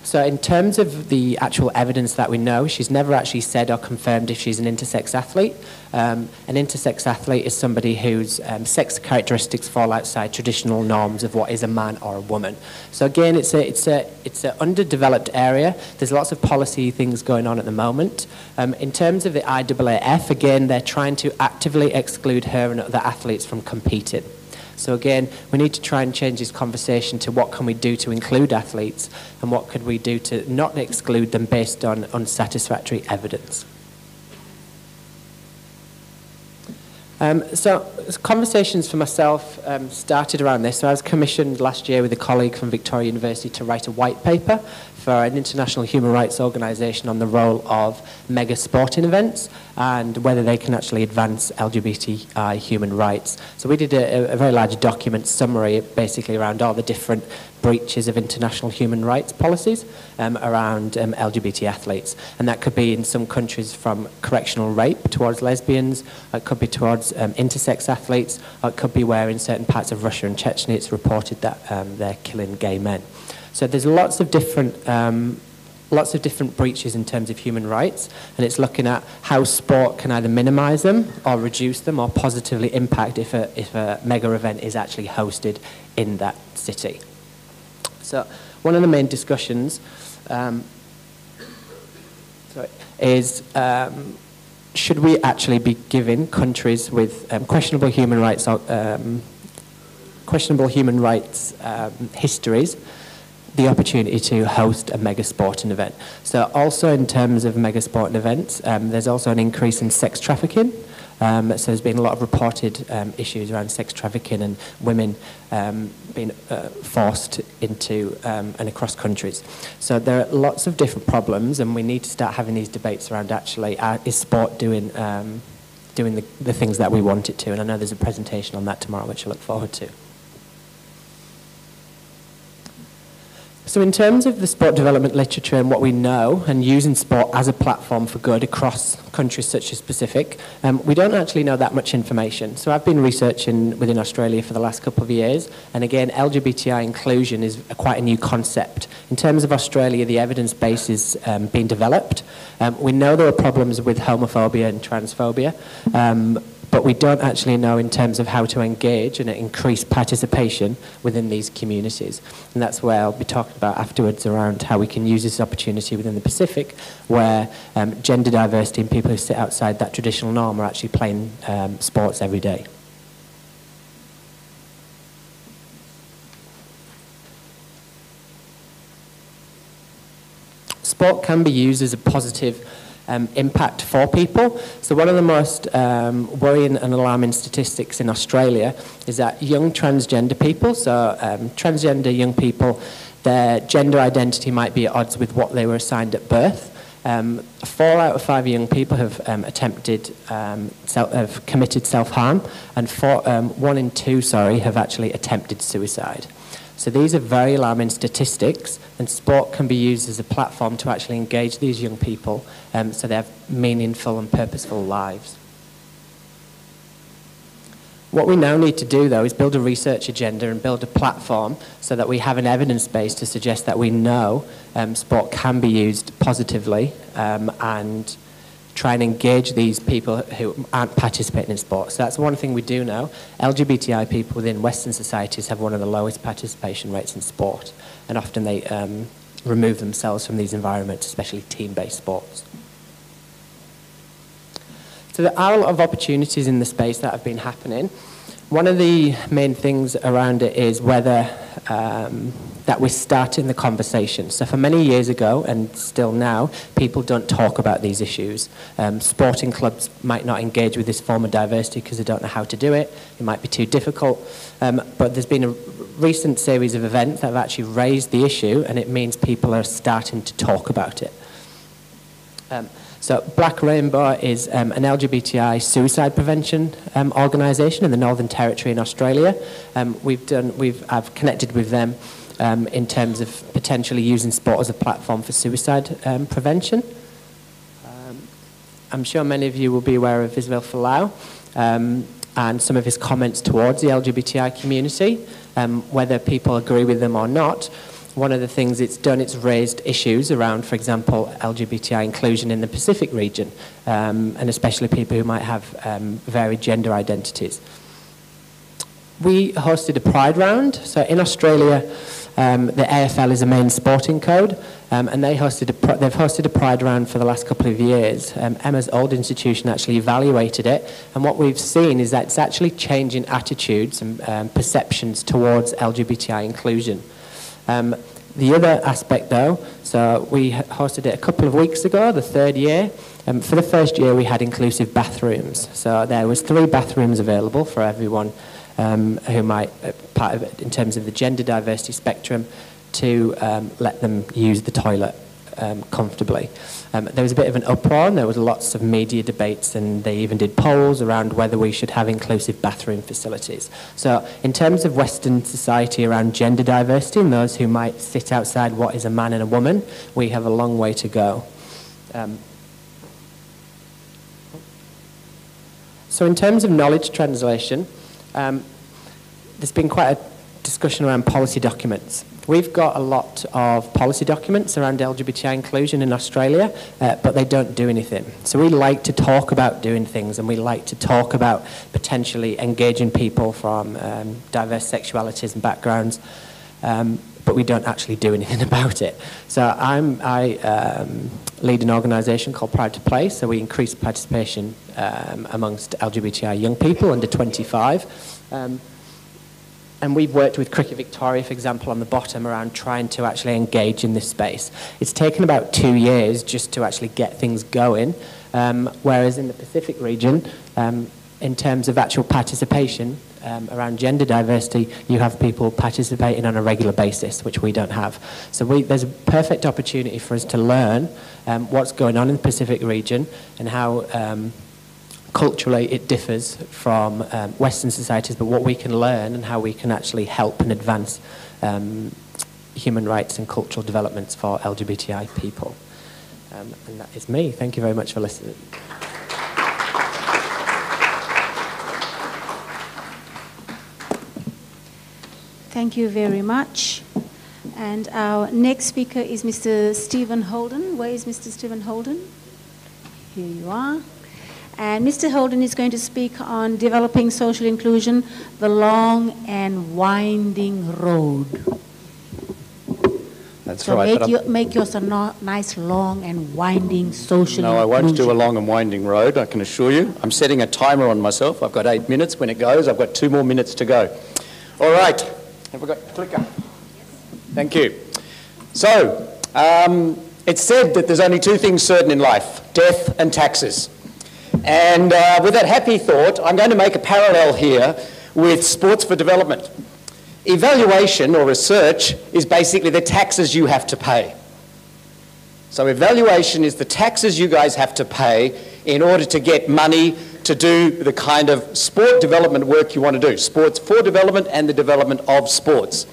So in terms of the actual evidence that we know, she's never actually said or confirmed if she's an intersex athlete. An intersex athlete is somebody whose sex characteristics fall outside traditional norms of what is a man or a woman. So again, it's an underdeveloped area. There's lots of policy things going on at the moment. In terms of the IAAF, again, they're trying to actively exclude her and other athletes from competing. So again, we need to try and change this conversation to what can we do to include athletes and what could we do to not exclude them based on unsatisfactory evidence. So conversations for myself started around this. So I was commissioned last year with a colleague from Victoria University to write a white paper for an international human rights organisation on the role of mega sporting events and whether they can actually advance LGBTI human rights. So we did a very large document summary basically around all the different breaches of international human rights policies around LGBT athletes. And that could be in some countries from correctional rape towards lesbians, it could be towards intersex athletes, or it could be where in certain parts of Russia and Chechnya it's reported that they're killing gay men. So there's lots of different breaches in terms of human rights, and it's looking at how sport can either minimise them or reduce them or positively impact if a mega event is actually hosted in that city. So one of the main discussions is should we actually be giving countries with questionable human rights histories the opportunity to host a mega sporting event. So also in terms of mega sporting events, there's also an increase in sex trafficking. So there's been a lot of reported issues around sex trafficking and women being forced into and across countries. So there are lots of different problems, and we need to start having these debates around actually is sport doing the things that we want it to. And I know there's a presentation on that tomorrow, which I look forward to. So in terms of the sport development literature and what we know, and using sport as a platform for good across countries such as Pacific, we don't actually know that much information. So I've been researching within Australia for the last couple of years, and again, LGBTI inclusion is quite a new concept. In terms of Australia, the evidence base is being developed. We know there are problems with homophobia and transphobia, but we don't actually know in terms of how to engage and increase participation within these communities. And that's where I'll be talking about afterwards around how we can use this opportunity within the Pacific, where gender diversity and people who sit outside that traditional norm are actually playing sports every day. Sport can be used as a positive impact for people. So one of the most worrying and alarming statistics in Australia is that young transgender people, so transgender young people, their gender identity might be at odds with what they were assigned at birth. 4 out of 5 young people have have committed self-harm, and 1 in 2, have actually attempted suicide. So these are very alarming statistics, and sport can be used as a platform to actually engage these young people so they have meaningful and purposeful lives. What we now need to do, though, is build a research agenda and build a platform so that we have an evidence base to suggest that we know sport can be used positively and try and engage these people who aren't participating in sport. So that's one thing we do know. LGBTI people within Western societies have one of the lowest participation rates in sport, and often they remove themselves from these environments, especially team-based sports. So there are a lot of opportunities in the space that have been happening. One of the main things around it is whether that we're starting the conversation. So for many years ago, and still now, people don't talk about these issues. Sporting clubs might not engage with this form of diversity because they don't know how to do it. It might be too difficult. But there's been a recent series of events that have actually raised the issue, and it means people are starting to talk about it. So Black Rainbow is an LGBTI suicide prevention organisation in the Northern Territory in Australia. I've connected with them in terms of potentially using sport as a platform for suicide prevention. I'm sure many of you will be aware of Ismail Folau and some of his comments towards the LGBTI community, whether people agree with them or not. One of the things it's done, it's raised issues around, for example, LGBTI inclusion in the Pacific region, and especially people who might have varied gender identities. We hosted a Pride round. So in Australia, the AFL is a main sporting code, and they've hosted a Pride round for the last couple of years. Emma's old institution actually evaluated it, and what we've seen is that it's actually changing attitudes and perceptions towards LGBTI inclusion. The other aspect, though, so we hosted it a couple of weeks ago, the 3rd year. For the first year, we had inclusive bathrooms. So there was 3 bathrooms available for everyone who might part of it in terms of the gender diversity spectrum to let them use the toilet comfortably. There was a bit of an uproar, and there was lots of media debates, and they even did polls around whether we should have inclusive bathroom facilities. So in terms of Western society around gender diversity and those who might sit outside what is a man and a woman, we have a long way to go. So in terms of knowledge translation, there's been quite a discussion around policy documents. We've got a lot of policy documents around LGBTI inclusion in Australia, but they don't do anything. So we like to talk about doing things, and we like to talk about potentially engaging people from diverse sexualities and backgrounds, but we don't actually do anything about it. So I lead an organisation called Proud to Play, so we increase participation amongst LGBTI young people under 25. And we've worked with Cricket Victoria, for example, on the bottom around trying to actually engage in this space. It's taken about 2 years just to actually get things going, whereas in the Pacific region, in terms of actual participation around gender diversity, you have people participating on a regular basis, which we don't have. So there's a perfect opportunity for us to learn what's going on in the Pacific region and how culturally it differs from Western societies, but what we can learn and how we can actually help and advance human rights and cultural developments for LGBTI people. And that is me. Thank you very much for listening. Thank you very much. And our next speaker is Mr. Stephen Holden. Where is Mr. Stephen Holden? Here you are. And Mr. Holden is going to speak on developing social inclusion, the long and winding road. That's so right. Make yours a nice, long and winding social No, I inclusion. won't do a long and winding road, I can assure you. I'm setting a timer on myself. I've got 8 minutes. When it goes, I've got 2 more minutes to go. All right. Have we got a clicker? Yes. Thank you. So, it's said that there's only 2 things certain in life, death and taxes. And with that happy thought, I'm going to make a parallel here with sports for development. Evaluation or research is basically the taxes you have to pay. So evaluation is the taxes you guys have to pay in order to get money to do the kind of sport development work you want to do, sports for development and the development of sports.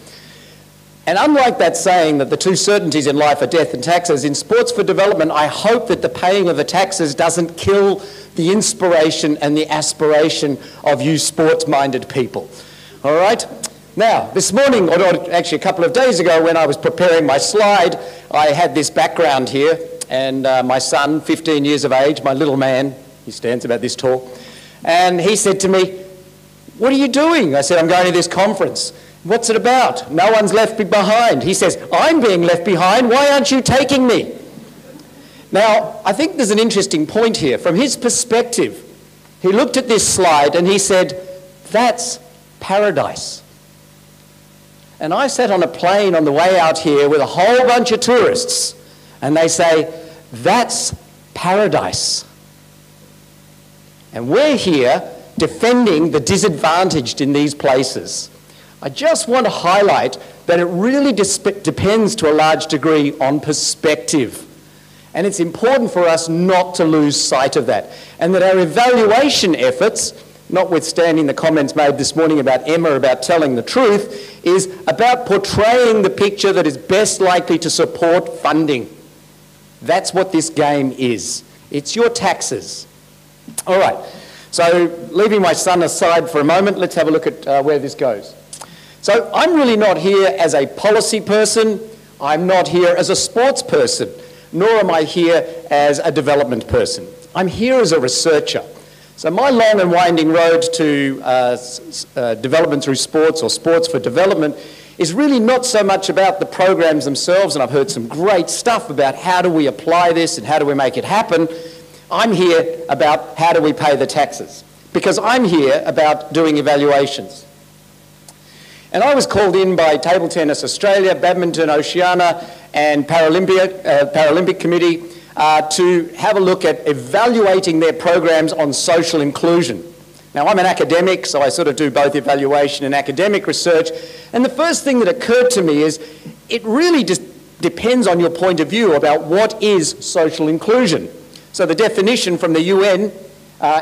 And unlike that saying that the 2 certainties in life are death and taxes, in sports for development, I hope that the paying of the taxes doesn't kill the inspiration and the aspiration of you sports-minded people. All right? Now, this morning, or actually a couple of days ago when I was preparing my slide, I had this background here, and my son, 15 years of age, my little man, he stands about this tall, and he said to me, "What are you doing?" I said, "I'm going to this conference." "What's it about?" "No one's left behind." He says, "I'm being left behind. Why aren't you taking me?" Now, I think there's an interesting point here. From his perspective, he looked at this slide and he said, "That's paradise." And I sat on a plane on the way out here with a whole bunch of tourists, and they say, "That's paradise." And we're here defending the disadvantaged in these places. I just want to highlight that it really depends to a large degree on perspective. And it's important for us not to lose sight of that. And that our evaluation efforts, notwithstanding the comments made this morning about Emma about telling the truth, is about portraying the picture that is best likely to support funding. That's what this game is. It's your taxes. All right, so leaving my son aside for a moment, let's have a look at where this goes. So I'm really not here as a policy person, I'm not here as a sports person, nor am I here as a development person. I'm here as a researcher. So my long and winding road to development through sports or sports for development is really not so much about the programs themselves, and I've heard some great stuff about how do we apply this and how do we make it happen. I'm here about how do we pay the taxes, because I'm here about doing evaluations. And I was called in by Table Tennis Australia, Badminton Oceania and Paralympic Committee to have a look at evaluating their programs on social inclusion. Now, I'm an academic, so I sort of do both evaluation and academic research. And the first thing that occurred to me is it really just depends on your point of view about what is social inclusion. So the definition from the UN,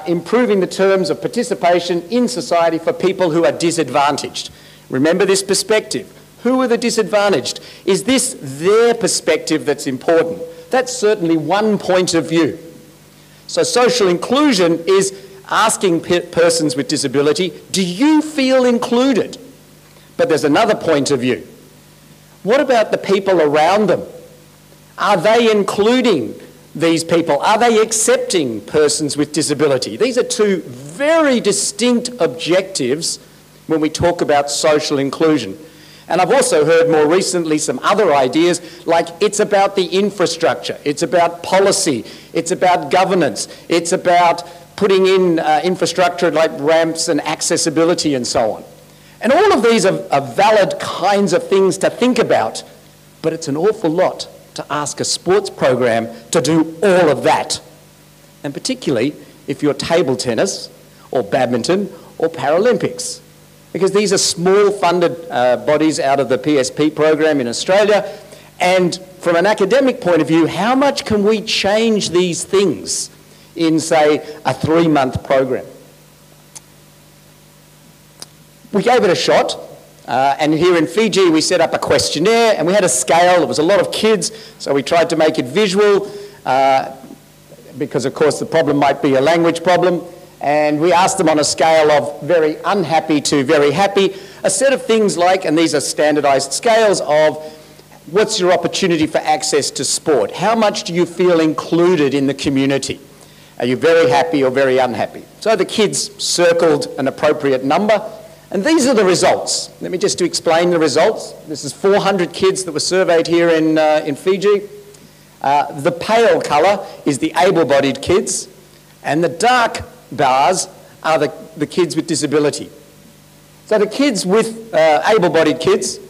improving the terms of participation in society for people who are disadvantaged. Remember this perspective. Who are the disadvantaged? Is this their perspective that's important? That's certainly one point of view. So social inclusion is asking persons with disability, do you feel included? But there's another point of view. What about the people around them? Are they including these people? Are they accepting persons with disability? These are 2 very distinct objectives when we talk about social inclusion. And I've also heard more recently some other ideas, like it's about the infrastructure, it's about policy, it's about governance, it's about putting in infrastructure like ramps and accessibility and so on. And all of these are valid kinds of things to think about, but it's an awful lot to ask a sports program to do all of that. And particularly if you're table tennis or badminton or Paralympics, because these are small funded bodies out of the PSP program in Australia. And from an academic point of view, how much can we change these things in, say, a 3-month program? We gave it a shot. And here in Fiji, we set up a questionnaire and we had a scale. There was a lot of kids, so we tried to make it visual because, of course, the problem might be a language problem. And we asked them on a scale of very unhappy to very happy, a set of things like, and these are standardized scales of, what's your opportunity for access to sport? How much do you feel included in the community? Are you very happy or very unhappy? So the kids circled an appropriate number, and these are the results. Let me just explain the results. This is 400 kids that were surveyed here in Fiji. The pale colour is the able-bodied kids, and the dark bars are the kids with disability. So the kids with able-bodied kids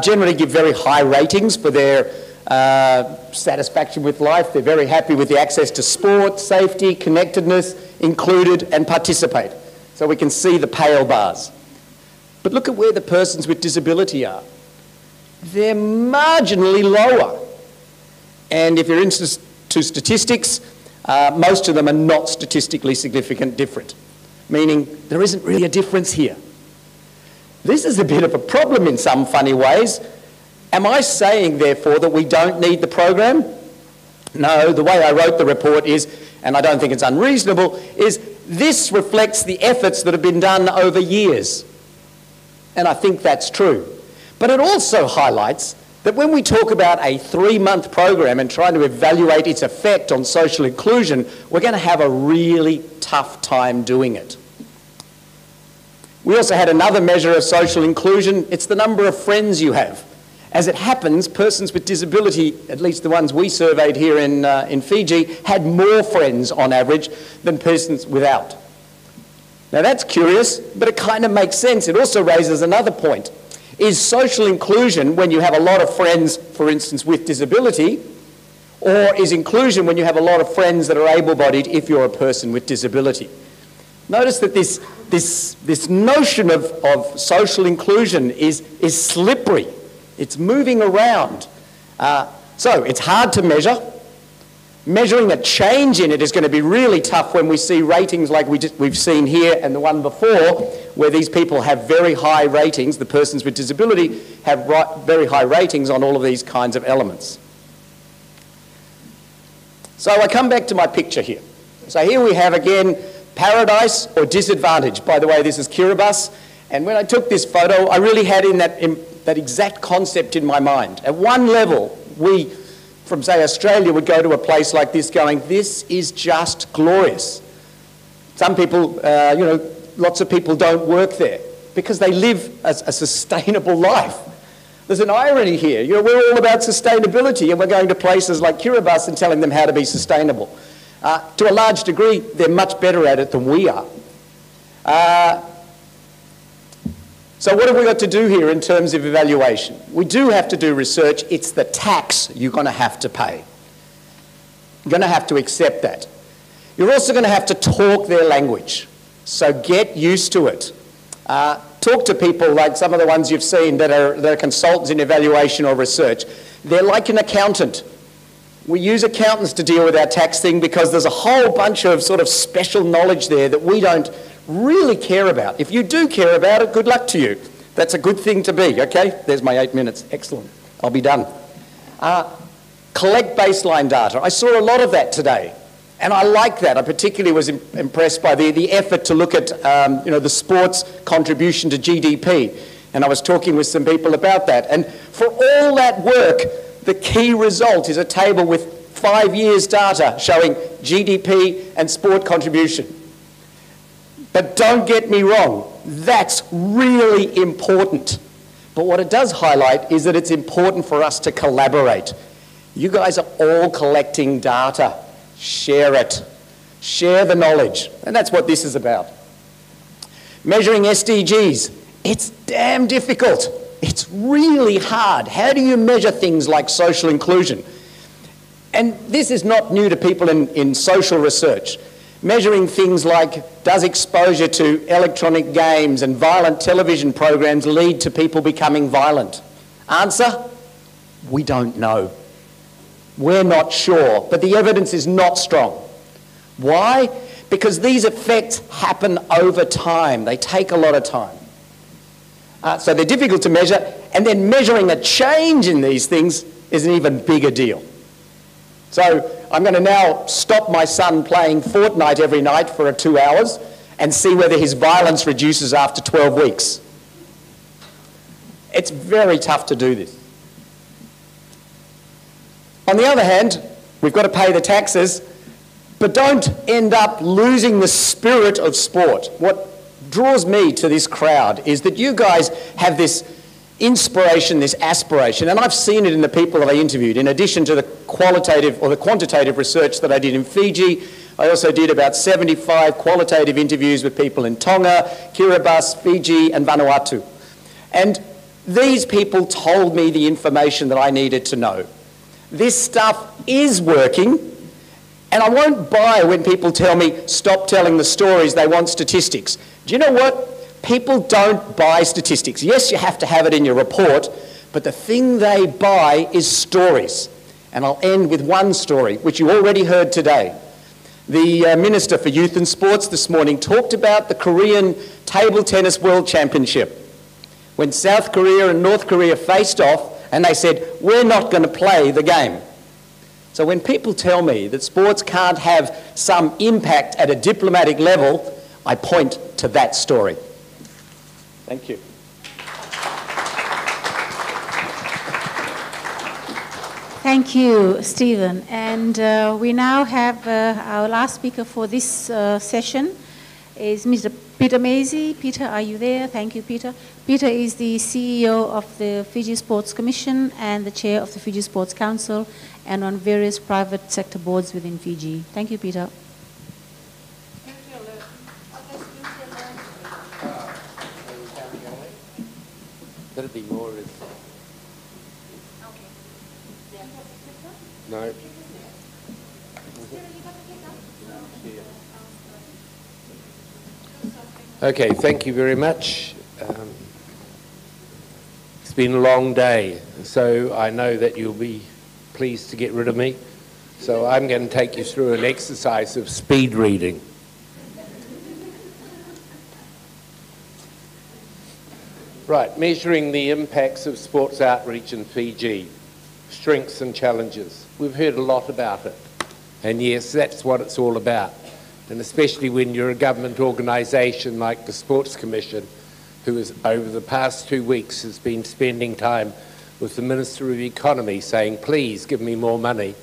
generally give very high ratings for their satisfaction with life. They're very happy with the access to sport, safety, connectedness, included and participate. So we can see the pale bars. But look at where the persons with disability are. They're marginally lower. And if you're into statistics, most of them are not statistically significant different, meaning there isn't really a difference here. This is a bit of a problem in some funny ways. Am I saying, therefore, that we don't need the program? No, the way I wrote the report is, and I don't think it's unreasonable, is this reflects the efforts that have been done over years. And I think that's true. But it also highlights that when we talk about a 3-month program and trying to evaluate its effect on social inclusion, we're going to have a really tough time doing it. We also had another measure of social inclusion. It's the number of friends you have. As it happens, persons with disability, at least the ones we surveyed here in Fiji, had more friends on average than persons without. Now that's curious, but it kind of makes sense. It also raises another point. Is social inclusion when you have a lot of friends, for instance, with disability, or is inclusion when you have a lot of friends that are able-bodied if you're a person with disability? Notice that this notion of social inclusion is slippery. It's moving around. So it's hard to measure. Measuring a change in it is going to be really tough when we see ratings like we've seen here and the one before, where these people have very high ratings, the persons with disability have very high ratings on all of these kinds of elements. So I come back to my picture here. So here we have again paradise or disadvantage. By the way, this is Kiribati, and when I took this photo, I really had that exact concept in my mind. At one level, we from, say, Australia would go to a place like this going, this is just glorious. Some people, you know, lots of people don't work there because they live a sustainable life. There's an irony here. You know, we're all about sustainability and we're going to places like Kiribati and telling them how to be sustainable. To a large degree, they're much better at it than we are. So what have we got to do here in terms of evaluation? We do have to do research. It's the tax you're going to have to pay. You're going to have to accept that. You're also going to have to talk their language. So get used to it. Talk to people like some of the ones you've seen that are consultants in evaluation or research. They're like an accountant. We use accountants to deal with our tax thing because there's a whole bunch of sort of special knowledge there that we don't really care about. If you do care about it, good luck to you. That's a good thing to be, okay? There's my 8 minutes. Excellent. I'll be done. Collect baseline data. I saw a lot of that today, and I like that. I particularly was impressed by the effort to look at you know, the sports contribution to GDP, and I was talking with some people about that. And for all that work, the key result is a table with 5 years data showing GDP and sport contribution. But don't get me wrong, that's really important. But what it does highlight is that it's important for us to collaborate. You guys are all collecting data. Share it. Share the knowledge. And that's what this is about. Measuring SDGs. It's damn difficult. It's really hard. How do you measure things like social inclusion? And this is not new to people in social research. Measuring things like, does exposure to electronic games and violent television programs lead to people becoming violent? Answer, we don't know. We're not sure, but the evidence is not strong. Why? Because these effects happen over time. They take a lot of time. So they're difficult to measure, and then measuring a change in these things is an even bigger deal. So I'm going to now stop my son playing Fortnite every night for 2 hours and see whether his violence reduces after 12 weeks. It's very tough to do this. On the other hand, we've got to pay the taxes, but don't end up losing the spirit of sport. What draws me to this crowd is that you guys have this inspiration, this aspiration, and I've seen it in the people that I interviewed. In addition to the qualitative or the quantitative research that I did in Fiji, I also did about 75 qualitative interviews with people in Tonga, Kiribati, Fiji, and Vanuatu. And these people told me the information that I needed to know. This stuff is working, and I won't buy when people tell me, stop telling the stories, they want statistics. Do you know what? People don't buy statistics. Yes, you have to have it in your report, but the thing they buy is stories. And I'll end with one story, which you already heard today. The Minister for Youth and Sports this morning talked about the Korean Table Tennis World Championship, when South Korea and North Korea faced off and they said, we're not going to play the game. So when people tell me that sports can't have some impact at a diplomatic level, I point to that story. Thank you. Thank you, Stephen. And we now have our last speaker for this session is Mr. Peter Maisey. Peter, are you there? Thank you, Peter. Peter is the CEO of the Fiji Sports Commission and the chair of the Fiji Sports Council and on various private sector boards within Fiji. Thank you, Peter. That'd be more. No. Okay, thank you very much. It's been a long day, so I know that you'll be pleased to get rid of me. So I'm going to take you through an exercise of speed reading. Right, measuring the impacts of sports outreach in Fiji, strengths and challenges. We've heard a lot about it, and yes, that's what it's all about. And especially when you're a government organisation like the Sports Commission, who has, over the past 2 weeks, has been spending time with the Minister of Economy saying, please give me more money.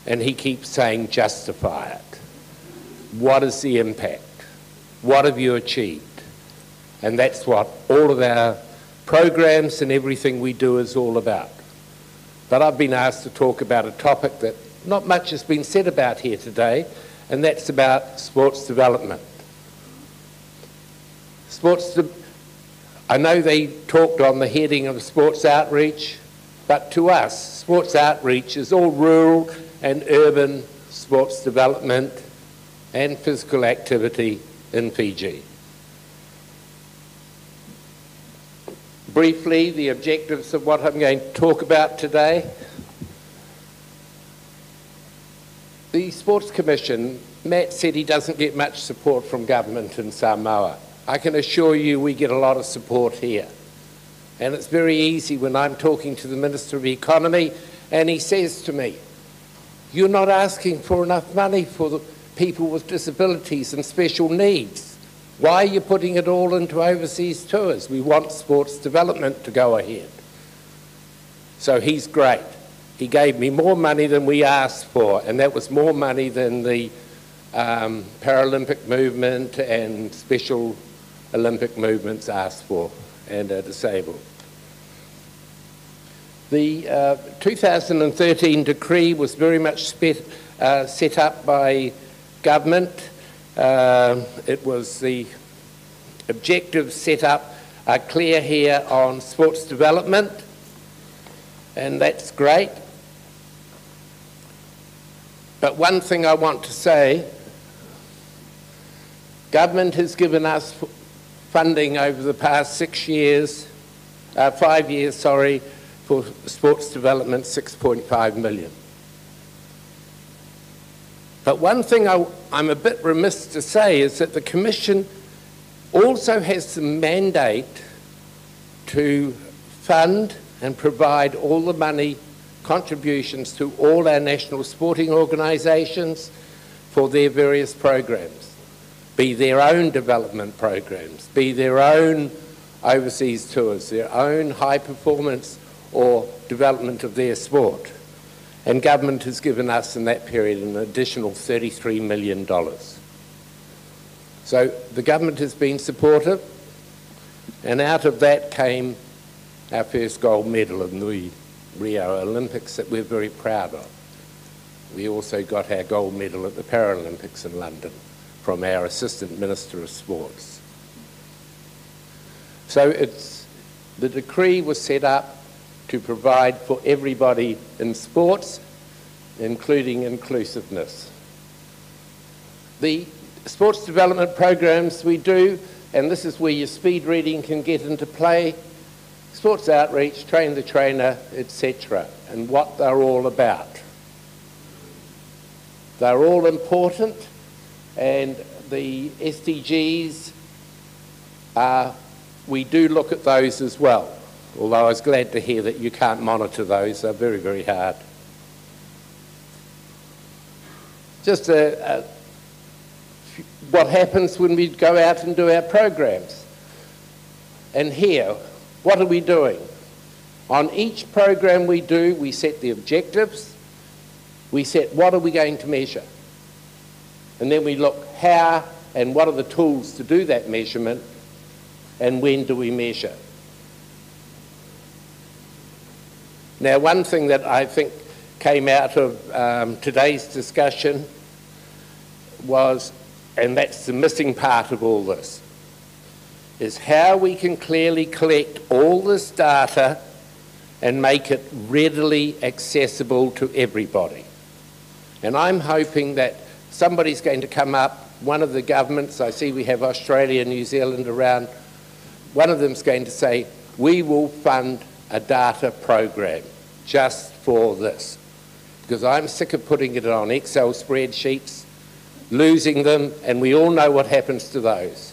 And he keeps saying, justify it. What is the impact? What have you achieved? And that's what all of our programs and everything we do is all about. But I've been asked to talk about a topic that not much has been said about here today, and that's about sports development. I know they talked on the heading of sports outreach, but to us, sports outreach is all rural and urban sports development and physical activity in Fiji. Briefly, the objectives of what I'm going to talk about today. The Sports Commission, Matt said he doesn't get much support from government in Samoa. I can assure you we get a lot of support here. And it's very easy when I'm talking to the Minister of Economy and he says to me, you're not asking for enough money for the people with disabilities and special needs. Why are you putting it all into overseas tours? We want sports development to go ahead. So he's great. He gave me more money than we asked for, and that was more money than the Paralympic movement and Special Olympic movements asked for and are disabled. The 2013 decree was very much set up by government. It was the objectives set up are clear here on sports development, and that's great. But one thing I want to say, government has given us funding over the past 5 years, for sports development, 6.5 million. But one thing I'm a bit remiss to say is that the Commission also has the mandate to fund and provide all the money contributions to all our national sporting organisations for their various programs, be their own development programs, be their own overseas tours, their own high performance or development of their sport. And government has given us in that period an additional $33 million. So the government has been supportive, and out of that came our first gold medal in the Rio Olympics that we're very proud of. We also got our gold medal at the Paralympics in London from our Assistant Minister of Sports. So the decree was set up to provide for everybody in sports, including inclusiveness. The sports development programs we do, and this is where your speed reading can get into play, sports outreach, train the trainer, etc., and what they're all about. They're all important, and the SDGs, we do look at those as well, although I was glad to hear that you can't monitor those. They're very, very hard. Just what happens when we go out and do our programs. And here, what are we doing? On each program we do, we set the objectives, we set what are we going to measure, and then we look how and what are the tools to do that measurement, and when do we measure. Now, one thing that I think came out of today's discussion was, and that's the missing part of all this, is how we can clearly collect all this data and make it readily accessible to everybody. And I'm hoping that somebody's going to come up, one of the governments, I see we have Australia and New Zealand around, one of them's going to say, we will fund a data program just for this. Because I'm sick of putting it on Excel spreadsheets, losing them, and we all know what happens to those.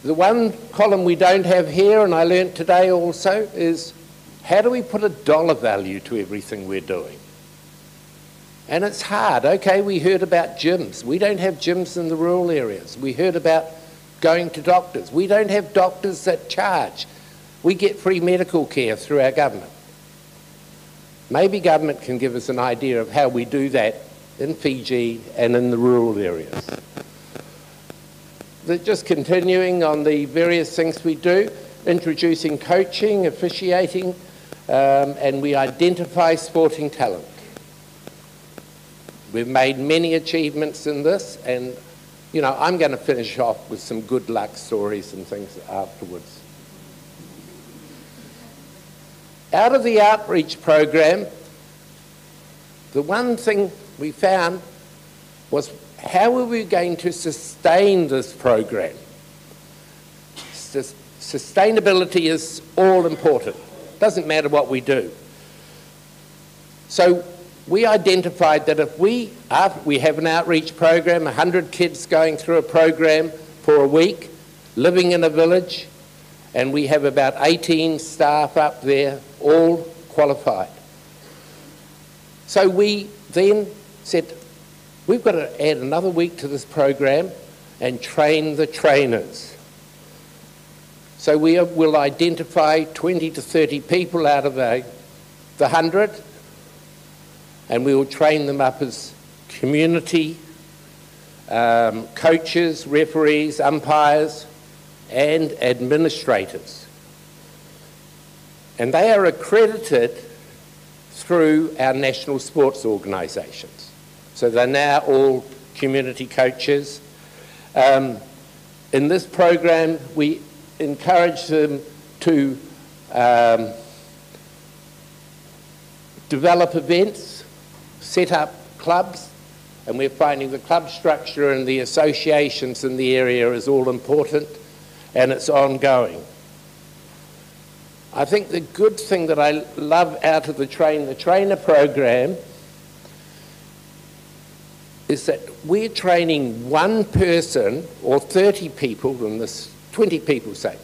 The one column we don't have here, and I learnt today also, is how do we put a dollar value to everything we're doing? And it's hard. Okay, we heard about gyms. We don't have gyms in the rural areas. We heard about going to doctors. We don't have doctors that charge. We get free medical care through our government. Maybe government can give us an idea of how we do that in Fiji and in the rural areas. Just continuing on the various things we do, introducing coaching, officiating, and we identify sporting talent. We've made many achievements in this, and you know, I'm going to finish off with some good luck stories and things afterwards. Out of the outreach program, the one thing we found was how are we going to sustain this program? Sustainability is all important. Doesn't matter what we do. So we identified that if we have an outreach program, 100 kids going through a program for a week, living in a village, and we have about 18 staff up there, all qualified. So we then said, we've got to add another week to this program and train the trainers. So we will identify 20 to 30 people out of the 100, and we will train them up as community coaches, referees, umpires, and administrators. And they are accredited through our national sports organisations. So they're now all community coaches. In this program, we encourage them to develop events, set up clubs, and we're finding the club structure and the associations in the area is all important, and it's ongoing. I think the good thing that I love out of the Train the Trainer program is that we're training one person or 30 people in this 20 people say.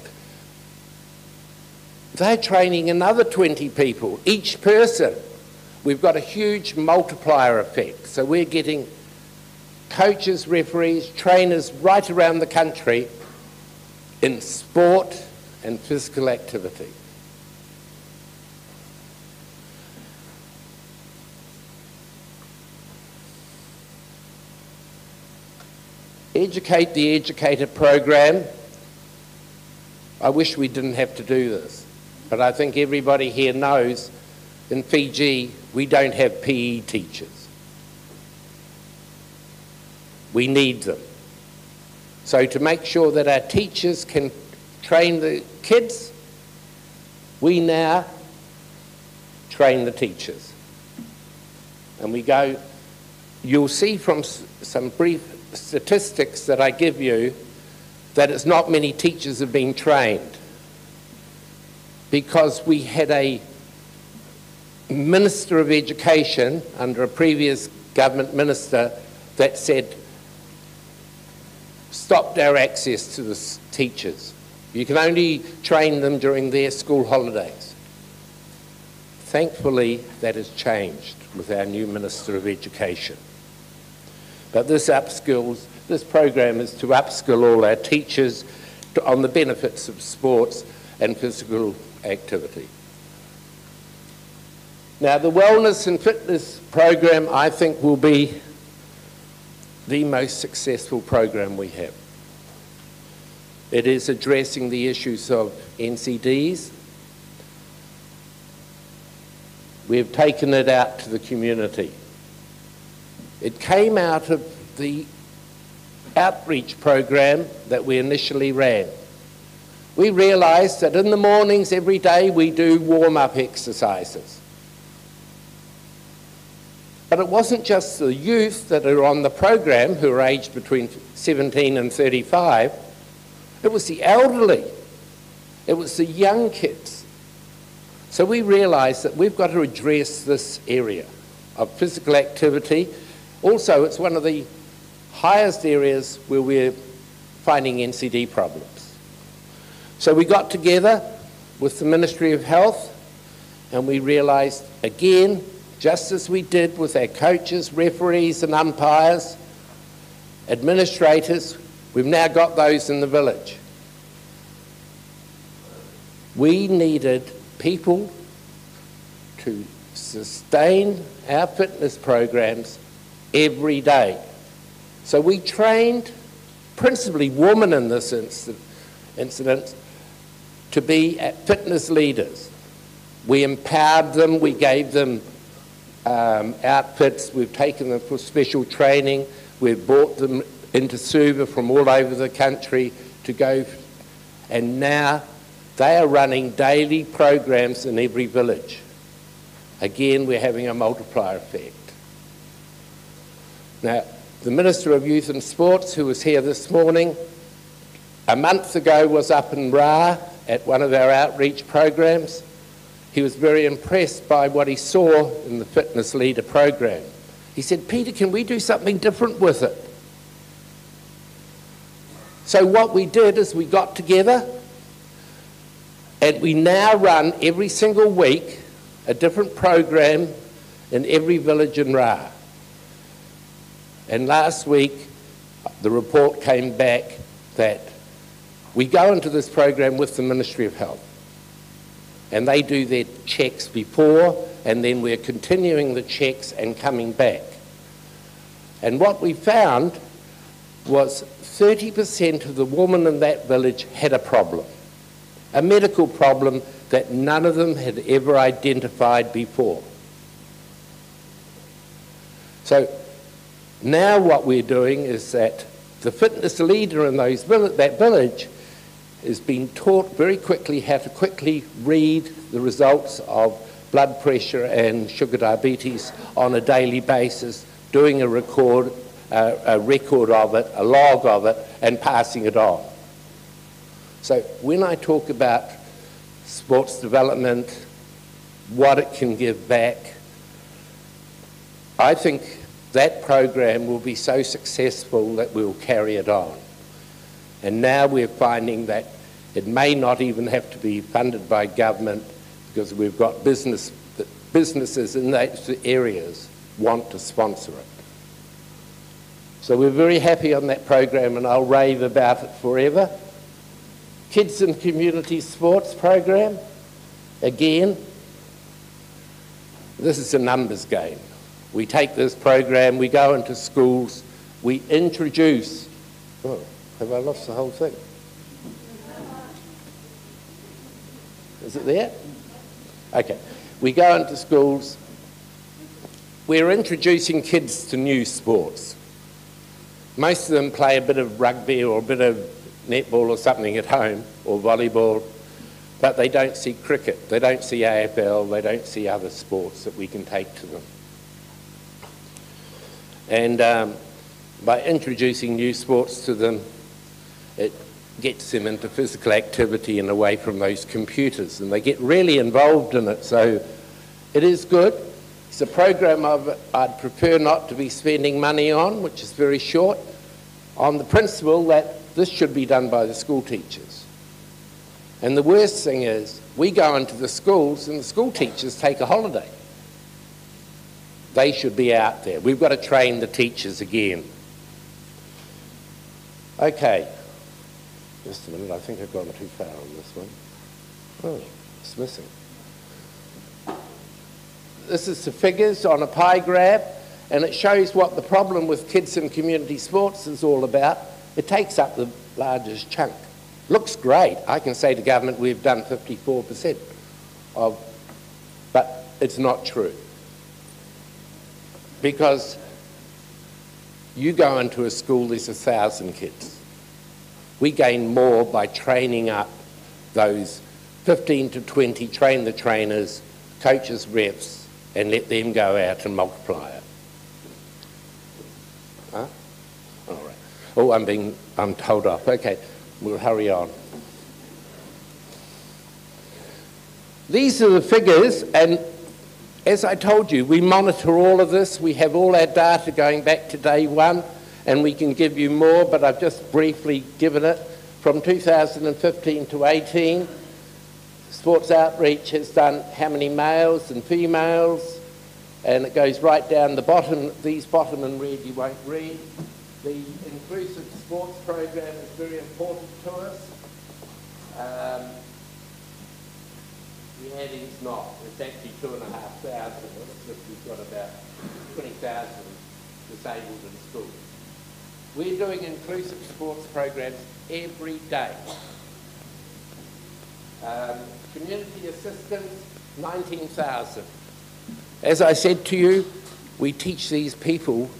They're training another 20 people, each person. We've got a huge multiplier effect. So we're getting coaches, referees, trainers right around the country in sport and physical activity. Educate the Educator program. I wish we didn't have to do this, but I think everybody here knows in Fiji we don't have PE teachers. We need them. So to make sure that our teachers can train the kids, we now train the teachers. And we go, you'll see from some brief statistics that I give you that it's not many teachers have been trained, because we had a Minister of Education under a previous government minister that said stopped our access to the teachers. You can only train them during their school holidays. Thankfully, that has changed with our new Minister of Education. But this program is to upskill all our teachers on the benefits of sports and physical activity. Now, the wellness and fitness program, I think, will be the most successful program we have. It is addressing the issues of NCDs. We've taken it out to the community. It came out of the outreach program that we initially ran. We realised that in the mornings every day we do warm-up exercises. But it wasn't just the youth that are on the program who are aged between 17 and 35. It was the elderly. It was the young kids. So we realised that we've got to address this area of physical activity. Also, it's one of the highest areas where we're finding NCD problems. So we got together with the Ministry of Health and we realised, again, just as we did with our coaches, referees and umpires, administrators, we've now got those in the village. We needed people to sustain our fitness programs every day. So we trained principally women in this incident to be fitness leaders. We empowered them, we gave them outfits, we've taken them for special training, we've brought them into Suva from all over the country to go, and now they are running daily programs in every village. Again, we're having a multiplier effect. Now, the Minister of Youth and Sports, who was here this morning, a month ago was up in Ra at one of our outreach programs. He was very impressed by what he saw in the Fitness Leader program. He said, "Peter, can we do something different with it?" So what we did is we got together and we now run every single week a different program in every village in Ra. And last week, the report came back that we go into this program with the Ministry of Health. And they do their checks before, and then we're continuing the checks and coming back. And what we found was 30% of the women in that village had a problem, a medical problem that none of them had ever identified before. So now what we're doing is that the fitness leader in that village is being taught very quickly how to quickly read the results of blood pressure and sugar diabetes on a daily basis, doing a record of it, a log of it, and passing it on. So when I talk about sports development, what it can give back, I think that program will be so successful that we'll carry it on. And now we're finding that it may not even have to be funded by government because we've got businesses in those areas want to sponsor it. So we're very happy on that program, and I'll rave about it forever. Kids and Community Sports program, again, this is a numbers game. We take this program, we go into schools, we introduce, oh, have I lost the whole thing? Is it there? Okay. We go into schools, we're introducing kids to new sports. Most of them play a bit of rugby or a bit of netball or something at home, or volleyball, but they don't see cricket, they don't see AFL, they don't see other sports that we can take to them. And by introducing new sports to them, it gets them into physical activity and away from those computers, and they get really involved in it, so it is good. It's a program I'd prefer not to be spending money on, which is very short, on the principle that this should be done by the school teachers. And the worst thing is, we go into the schools and the school teachers take a holiday. They should be out there. We've got to train the teachers again. Okay. Just a minute, I think I've gone too far on this one. Oh, it's missing. This is the figures on a pie graph, and it shows what the problem with kids and community sports is all about. It takes up the largest chunk. Looks great. I can say to government we've done 54% of, but it's not true. Because you go into a school, there's 1,000 kids. We gain more by training up those 15 to 20, train the trainers, coaches, refs, and let them go out and multiply it. Huh? All right. Oh, I'm told off. Okay, we'll hurry on. These are the figures, and as I told you, we monitor all of this. We have all our data going back to day one, and we can give you more, but I've just briefly given it. From 2015 to 18, Sports Outreach has done how many males and females, and it goes right down the bottom. These bottom in red you won't read. The inclusive sports program is very important to us. The adding's not. It's actually 2,500. It's just we've got about 20,000 disabled in schools. We're doing inclusive sports programs every day. Community assistance, 19,000. As I said to you, we teach these people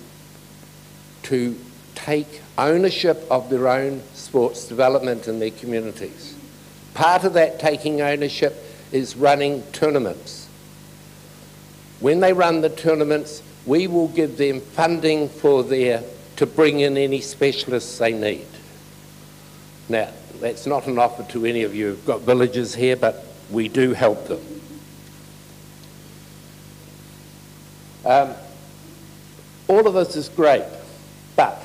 to take ownership of their own sports development in their communities. Part of that taking ownership is running tournaments. When they run the tournaments, we will give them funding for to bring in any specialists they need. Now, that's not an offer to any of you who've got villages here, but we do help them. All of this is great, but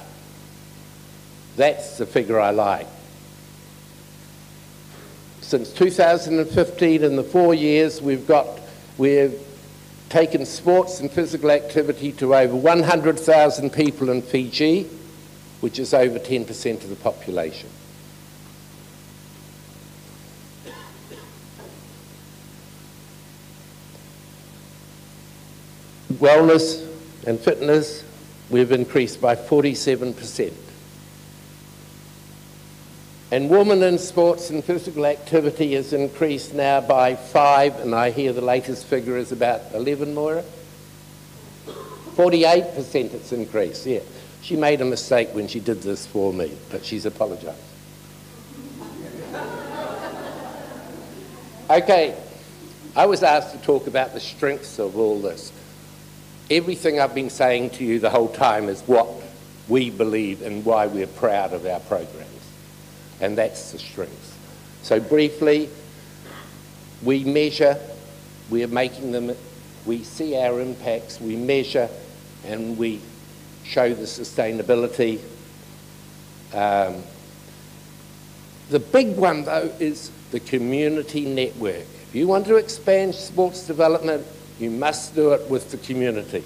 that's the figure I like. Since 2015, in the 4 years, we've taken sports and physical activity to over 100,000 people in Fiji, which is over 10% of the population. Wellness and fitness, we've increased by 47%. And women in sports and physical activity has increased now by 5, and I hear the latest figure is about 11, Moira? 48% it's increased, yeah. She made a mistake when she did this for me, but she's apologised. Okay, I was asked to talk about the strengths of all this. Everything I've been saying to you the whole time is what we believe and why we're proud of our programs. And that's the strengths. So briefly, we measure, we're making them, we see our impacts, we measure, and we show the sustainability. The big one, though, is the community network. If you want to expand sports development, you must do it with the community.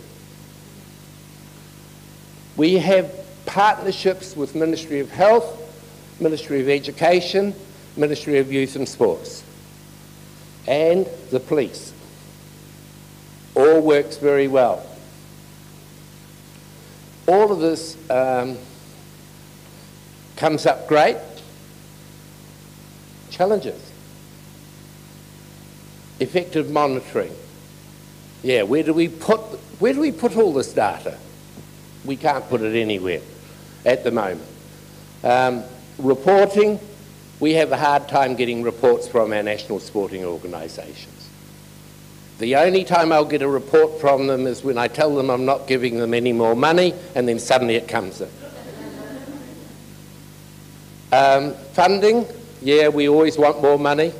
We have partnerships with Ministry of Health, Ministry of Education, Ministry of Youth and Sports, and the police. All works very well. All of this comes up great. Challenges. Effective monitoring. Yeah, where do we put all this data? We can't put it anywhere at the moment. Reporting, we have a hard time getting reports from our national sporting organisations. The only time I'll get a report from them is when I tell them I'm not giving them any more money, and then suddenly it comes in. Funding, yeah, we always want more money.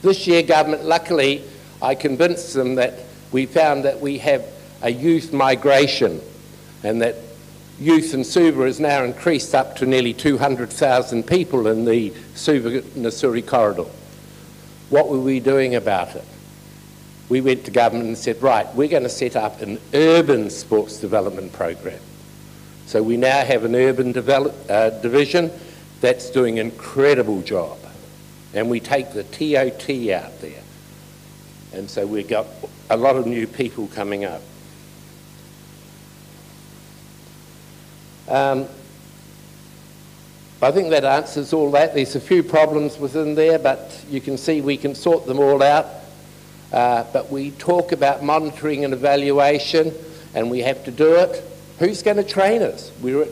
This year, government, luckily, I convinced them that we found that we have a youth migration, and that youth in Suva has now increased up to nearly 200,000 people in the Suva-Nassuri corridor. What were we doing about it? We went to government and said, right, we're going to set up an urban sports development program. So we now have an urban division that's doing an incredible job. And we take the TOT out there. And so we've got a lot of new people coming up. I think that answers all that. There's a few problems within there, but you can see we can sort them all out. But we talk about monitoring and evaluation, and we have to do it. Who's going to train us? We're at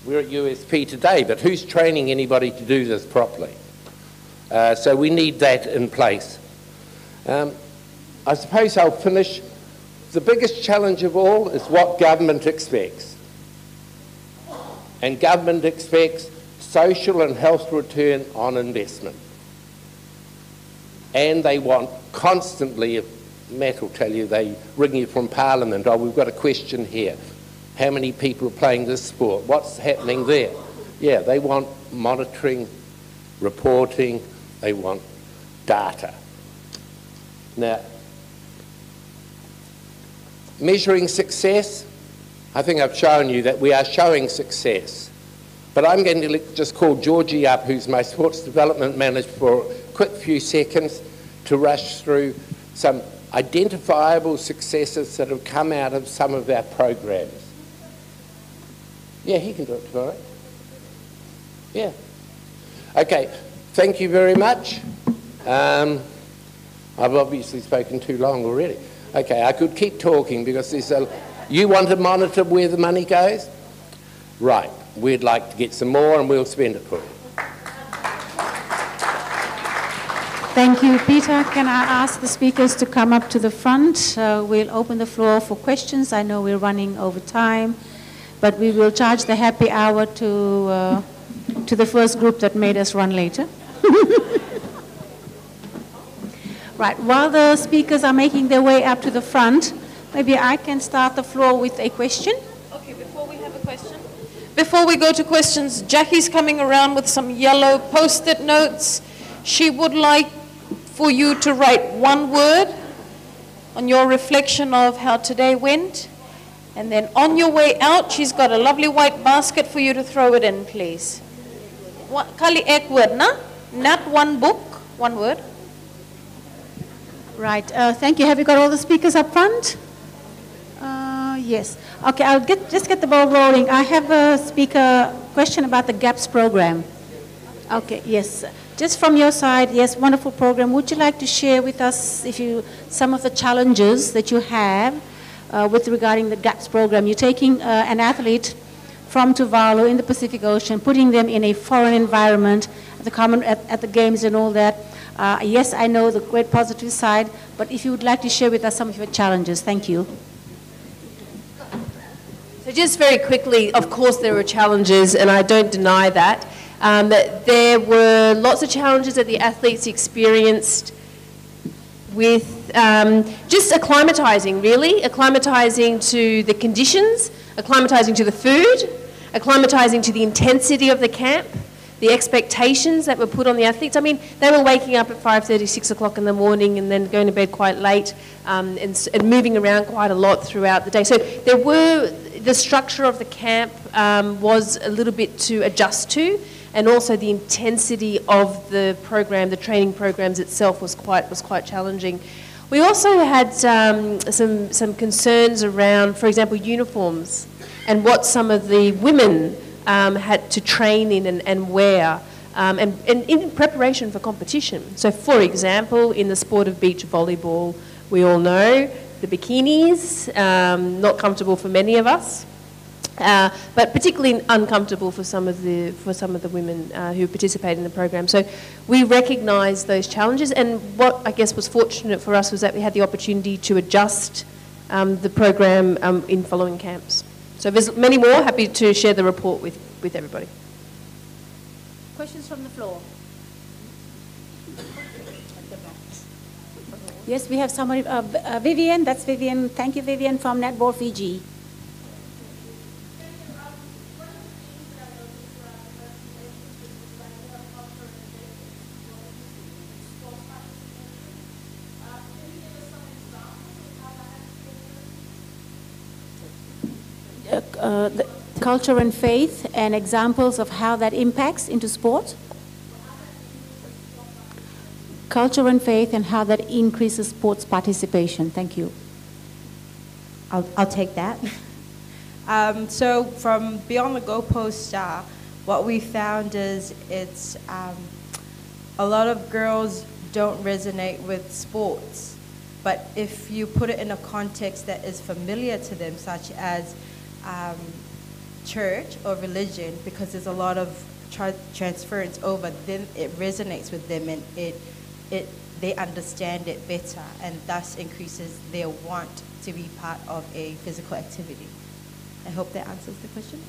USP today, but who's training anybody to do this properly? So we need that in place. I suppose I'll finish. The biggest challenge of all is what government expects. And government expects social and health return on investment. And they want constantly, if Matt will tell you, they ring you from Parliament, oh, we've got a question here. How many people are playing this sport? What's happening there? Yeah, they want monitoring, reporting, they want data. Now, measuring success, I think I've shown you that we are showing success. But I'm going to just call Georgie up, who's my sports development manager, for a quick few seconds to rush through some identifiable successes that have come out of some of our programs. Yeah, he can do it tomorrow. Yeah. Okay, thank you very much. I've obviously spoken too long already. Okay, I could keep talking because there's a... You want to monitor where the money goes? Right, we'd like to get some more and we'll spend it for you. Thank you, Peter. Can I ask the speakers to come up to the front? We'll open the floor for questions. I know we're running over time, but we will charge the happy hour to the first group that made us run later. Right, while the speakers are making their way up to the front, maybe I can start the floor with a question. Okay, before we have a question. Before we go to questions, Jackie's coming around with some yellow post-it notes. She would like for you to write one word on your reflection of how today went. And then on your way out, she's got a lovely white basket for you to throw it in, please. Kali ek word, na? Not one book, one word. Right, thank you. Have you got all the speakers up front? Yes. Okay, I'll just get the ball rolling. I have a speaker question about the GAPS program. Okay, yes. Just from your side, yes, wonderful program. Would you like to share with us some of the challenges that you have with regarding the GAPS program? You're taking an athlete from Tuvalu in the Pacific Ocean, putting them in a foreign environment at the games and all that. Yes, I know the great positive side, but if you would like to share with us some of your challenges, thank you. So just very quickly, of course there were challenges, and I don't deny that. There were lots of challenges that the athletes experienced with just acclimatizing, really, acclimatizing to the conditions, acclimatising to the food, acclimatising to the intensity of the camp, the expectations that were put on the athletes. I mean, they were waking up at 5:30, 6 o'clock in the morning and then going to bed quite late and moving around quite a lot throughout the day. So the structure of the camp was a little bit to adjust to, and also the intensity of the program, the training programs itself was quite challenging. We also had some concerns around, for example, uniforms and what some of the women had to train in and wear, and in preparation for competition. So, for example, in the sport of beach volleyball, we all know the bikinis, not comfortable for many of us, but particularly uncomfortable for some of the women who participate in the program. So we recognise those challenges, and what I guess was fortunate for us was that we had the opportunity to adjust the program in following camps. So there's many more. Happy to share the report with everybody. Questions from the floor? Yes, we have somebody. Vivian, that's Vivian. Thank you, Vivian, from Netball Fiji. The culture and faith and examples of how that impacts into sport. Culture and faith and how that increases sports participation. Thank you. I'll take that. So from Beyond the Goalpost, what we found is it's a lot of girls don't resonate with sports, but if you put it in a context that is familiar to them, such as church or religion, because there's a lot of transference over, then it resonates with them and they understand it better, and thus increases their want to be part of a physical activity. I hope that answers the question.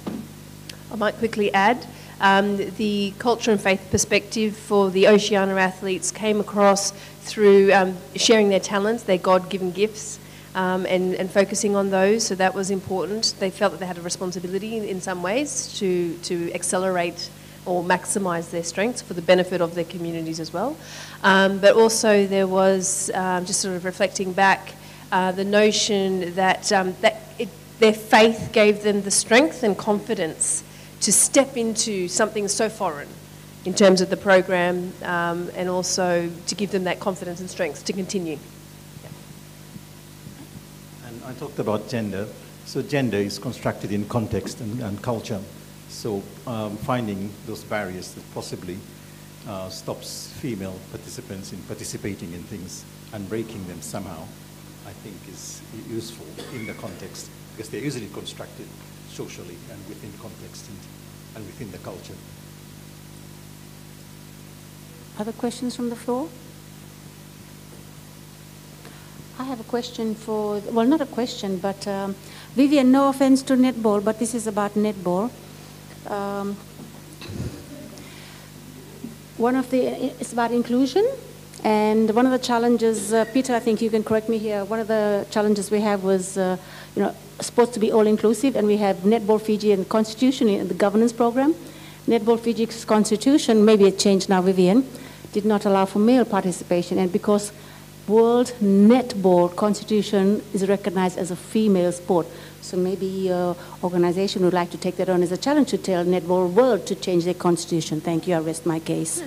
I might quickly add, the culture and faith perspective for the Oceania athletes came across through sharing their talents, their God-given gifts, and focusing on those, so that was important. They felt that they had a responsibility in some ways to accelerate or maximise their strengths for the benefit of their communities as well. But also there was, just sort of reflecting back, the notion that, their faith gave them the strength and confidence to step into something so foreign in terms of the program, and also to give them that confidence and strength to continue. And I talked about gender. So gender is constructed in context and culture. So finding those barriers that possibly stops female participants in participating in things and breaking them somehow, I think is useful in the context, because they're usually constructed socially and within context and within the culture. Other questions from the floor? I have a question for, well, not a question, but Vivian, no offense to netball, but this is about netball. It's about inclusion, and one of the challenges, Peter, I think you can correct me here, one of the challenges we have was, sports to be all-inclusive, and we have Netball Fiji and Constitution in the governance program. Netball Fiji's Constitution, maybe it changed now, Vivian, did not allow for male participation, and because World Netball Constitution is recognized as a female sport. So maybe your organization would like to take that on as a challenge to tell Netball World to change their constitution. Thank you. I rest my case.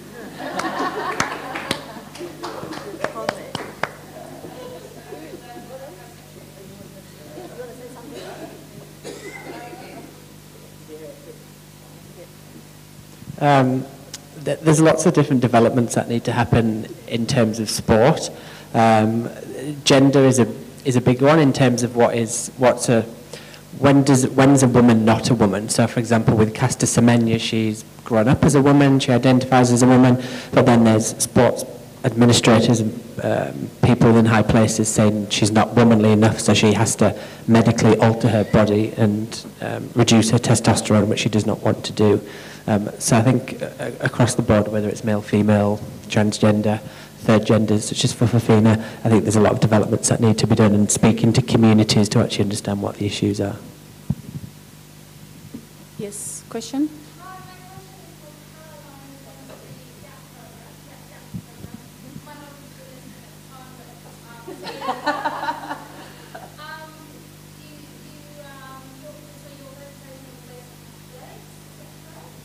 There's lots of different developments that need to happen in terms of sport. Gender is a big one in terms of when's a woman not a woman. So, for example, with Caster Semenya, she's grown up as a woman, she identifies as a woman, but then there's sports administrators and people in high places saying she's not womanly enough, so she has to medically alter her body and reduce her testosterone, which she does not want to do. So I think across the board, whether it's male, female, transgender, third genders, such as Fufafina, I think there's a lot of developments that need to be done, and speaking to communities to actually understand what the issues are. Yes, question?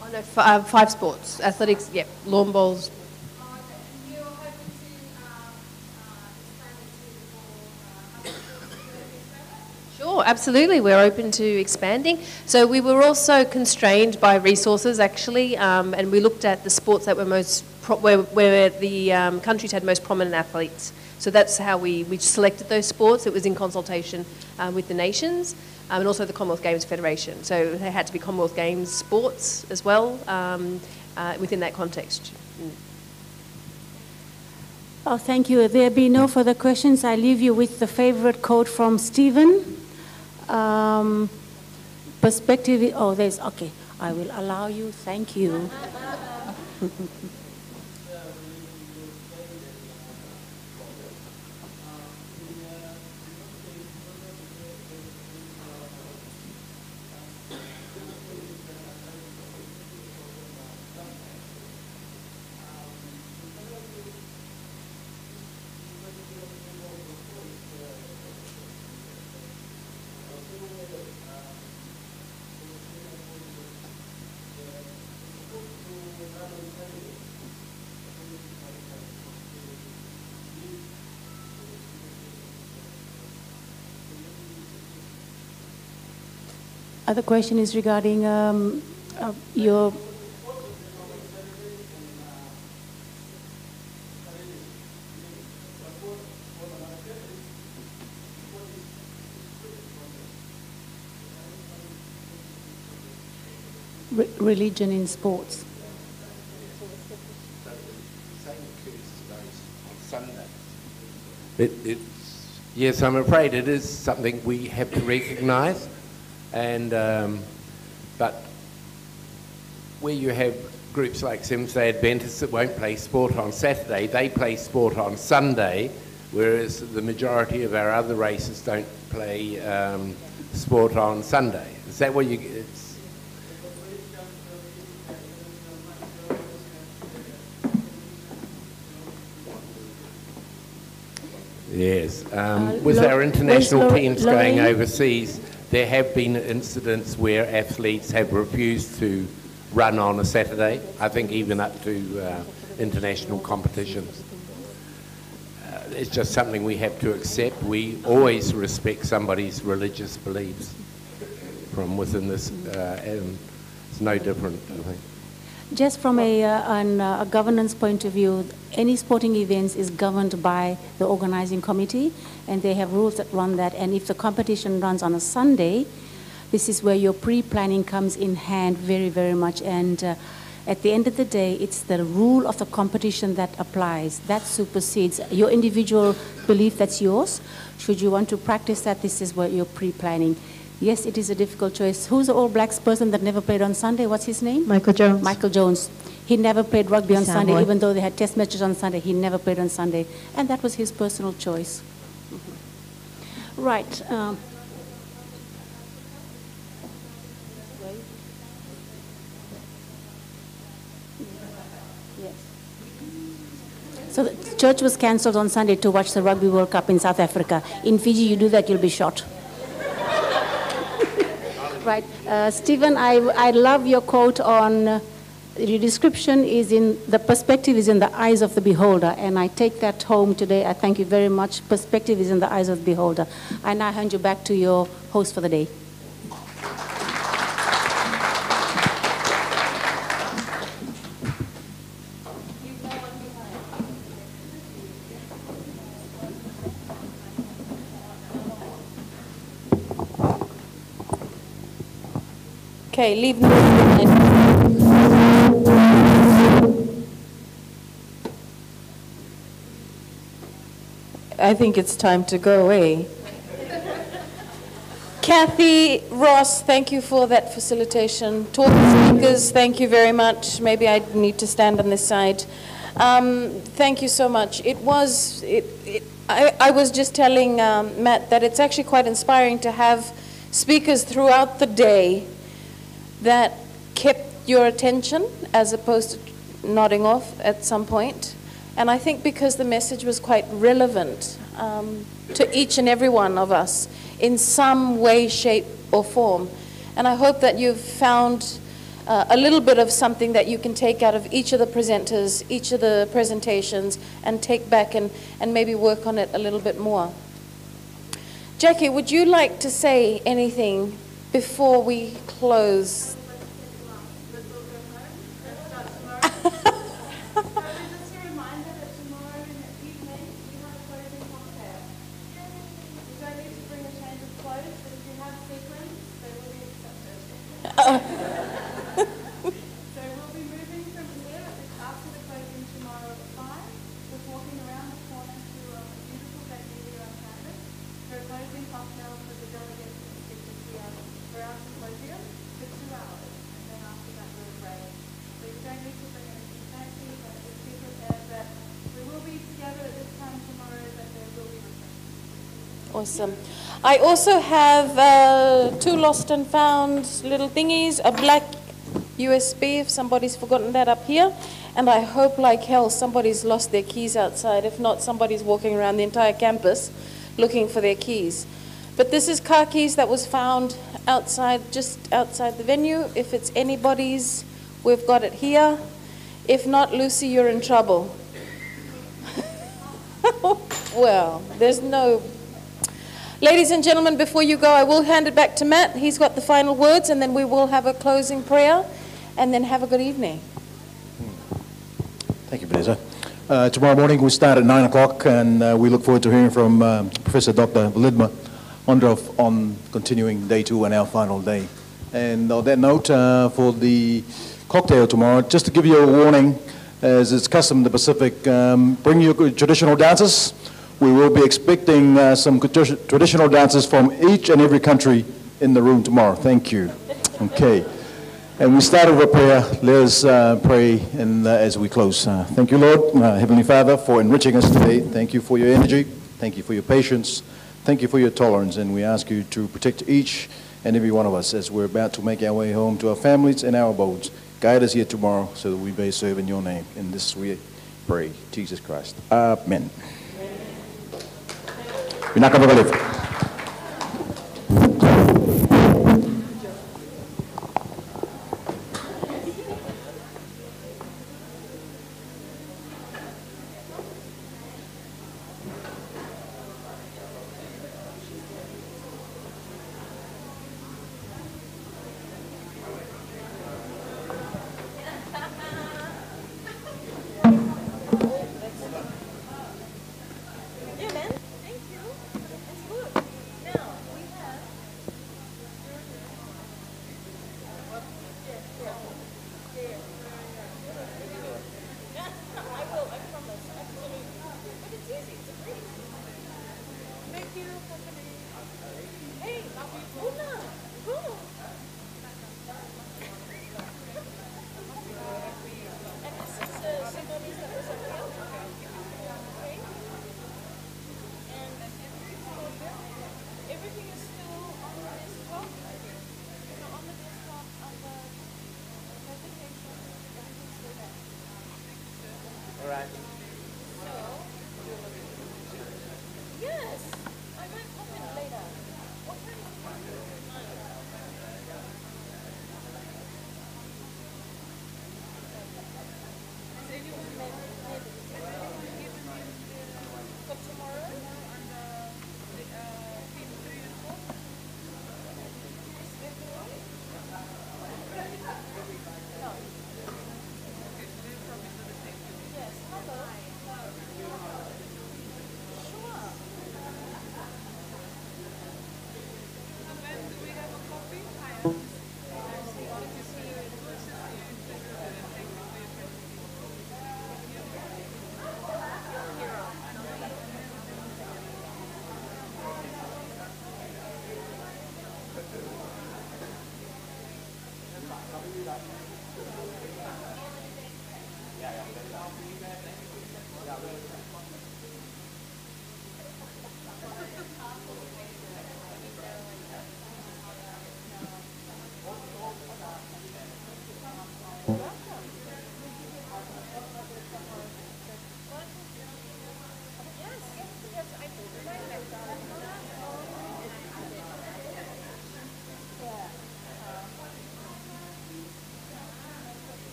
Oh, no, five sports. Athletics, yeah, lawn bowls. Sure, absolutely. We're open to expanding. So we were also constrained by resources, actually, and we looked at the sports that were where the countries had most prominent athletes. So that's how we selected those sports. It was in consultation with the nations and also the Commonwealth Games Federation. So they had to be Commonwealth Games sports as well within that context. Oh, thank you. There be no further questions. I leave you with the favorite quote from Stephen. Perspective, oh, there's, okay. I will allow you. Thank you. Other question is regarding your religion in sports. Yes, I'm afraid it is something we have to recognise. And but where you have groups like Seventh-day Adventists that won't play sport on Saturday, they play sport on Sunday, whereas the majority of our other races don't play sport on Sunday. Is that what you? Yes. With our international teams going overseas, there have been incidents where athletes have refused to run on a Saturday, I think even up to international competitions. It's just something we have to accept. We always respect somebody's religious beliefs from within this, and it's no different, I think. Just from a governance point of view, any sporting events is governed by the organizing committee, and they have rules that run that. And if the competition runs on a Sunday, this is where your pre-planning comes in hand very, very much. And at the end of the day, it's the rule of the competition that applies. That supersedes your individual belief. That's yours. Should you want to practice that, this is where you're pre-planning. Yes, it is a difficult choice. Who's the All Blacks person that never played on Sunday? What's his name? Michael Jones. Michael Jones. He never played rugby on Samoa. Sunday, even though they had test matches on Sunday. He never played on Sunday. And that was his personal choice. Right. So the church was cancelled on Sunday to watch the Rugby World Cup in South Africa. In Fiji, you do that, you'll be shot. Right. Stephen, I love your quote on your description is in, the perspective is in the eyes of the beholder, and I take that home today. I thank you very much. Perspective is in the eyes of the beholder. I now hand you back to your host for the day. Okay, leave the room. I think it's time to go away. Kathy, Ross, thank you for that facilitation. Talk speakers, thank you very much. Maybe I need to stand on this side. Thank you so much. I was just telling Matt that it's actually quite inspiring to have speakers throughout the day that kept your attention as opposed to nodding off at some point. And I think because the message was quite relevant to each and every one of us in some way, shape, or form. And I hope that you've found a little bit of something that you can take out of each of the presenters, each of the presentations, and take back and maybe work on it a little bit more. Jackie, would you like to say anything before we close? Awesome. I also have 2 lost and found little thingies, a black USB, if somebody's forgotten that up here, and I hope like hell somebody's lost their keys outside. If not, somebody's walking around the entire campus looking for their keys. But this is car keys that was found outside, just outside the venue. If it's anybody's, we've got it here. If not, Lucy, you're in trouble. Well, there's no... Ladies and gentlemen, before you go, I will hand it back to Matt. He's got the final words, and then we will have a closing prayer, and then have a good evening. Thank you, Vanessa. Tomorrow morning we start at 9 o'clock, and we look forward to hearing from Professor Dr. Lidma Ondroff on continuing day 2 and our final day. And on that note, for the cocktail tomorrow, just to give you a warning, as it's custom in the Pacific, bring your traditional dancers. We will be expecting some traditional dances from each and every country in the room tomorrow. Thank you. Okay. And we start with a prayer. Let us pray and as we close. Thank you, Lord, Heavenly Father, for enriching us today. Thank you for your energy. Thank you for your patience. Thank you for your tolerance. And we ask you to protect each and every one of us as we're about to make our way home to our families and our abodes. Guide us here tomorrow so that we may serve in your name. In this we pray, Jesus Christ. Amen. Pinakabagalit. All right.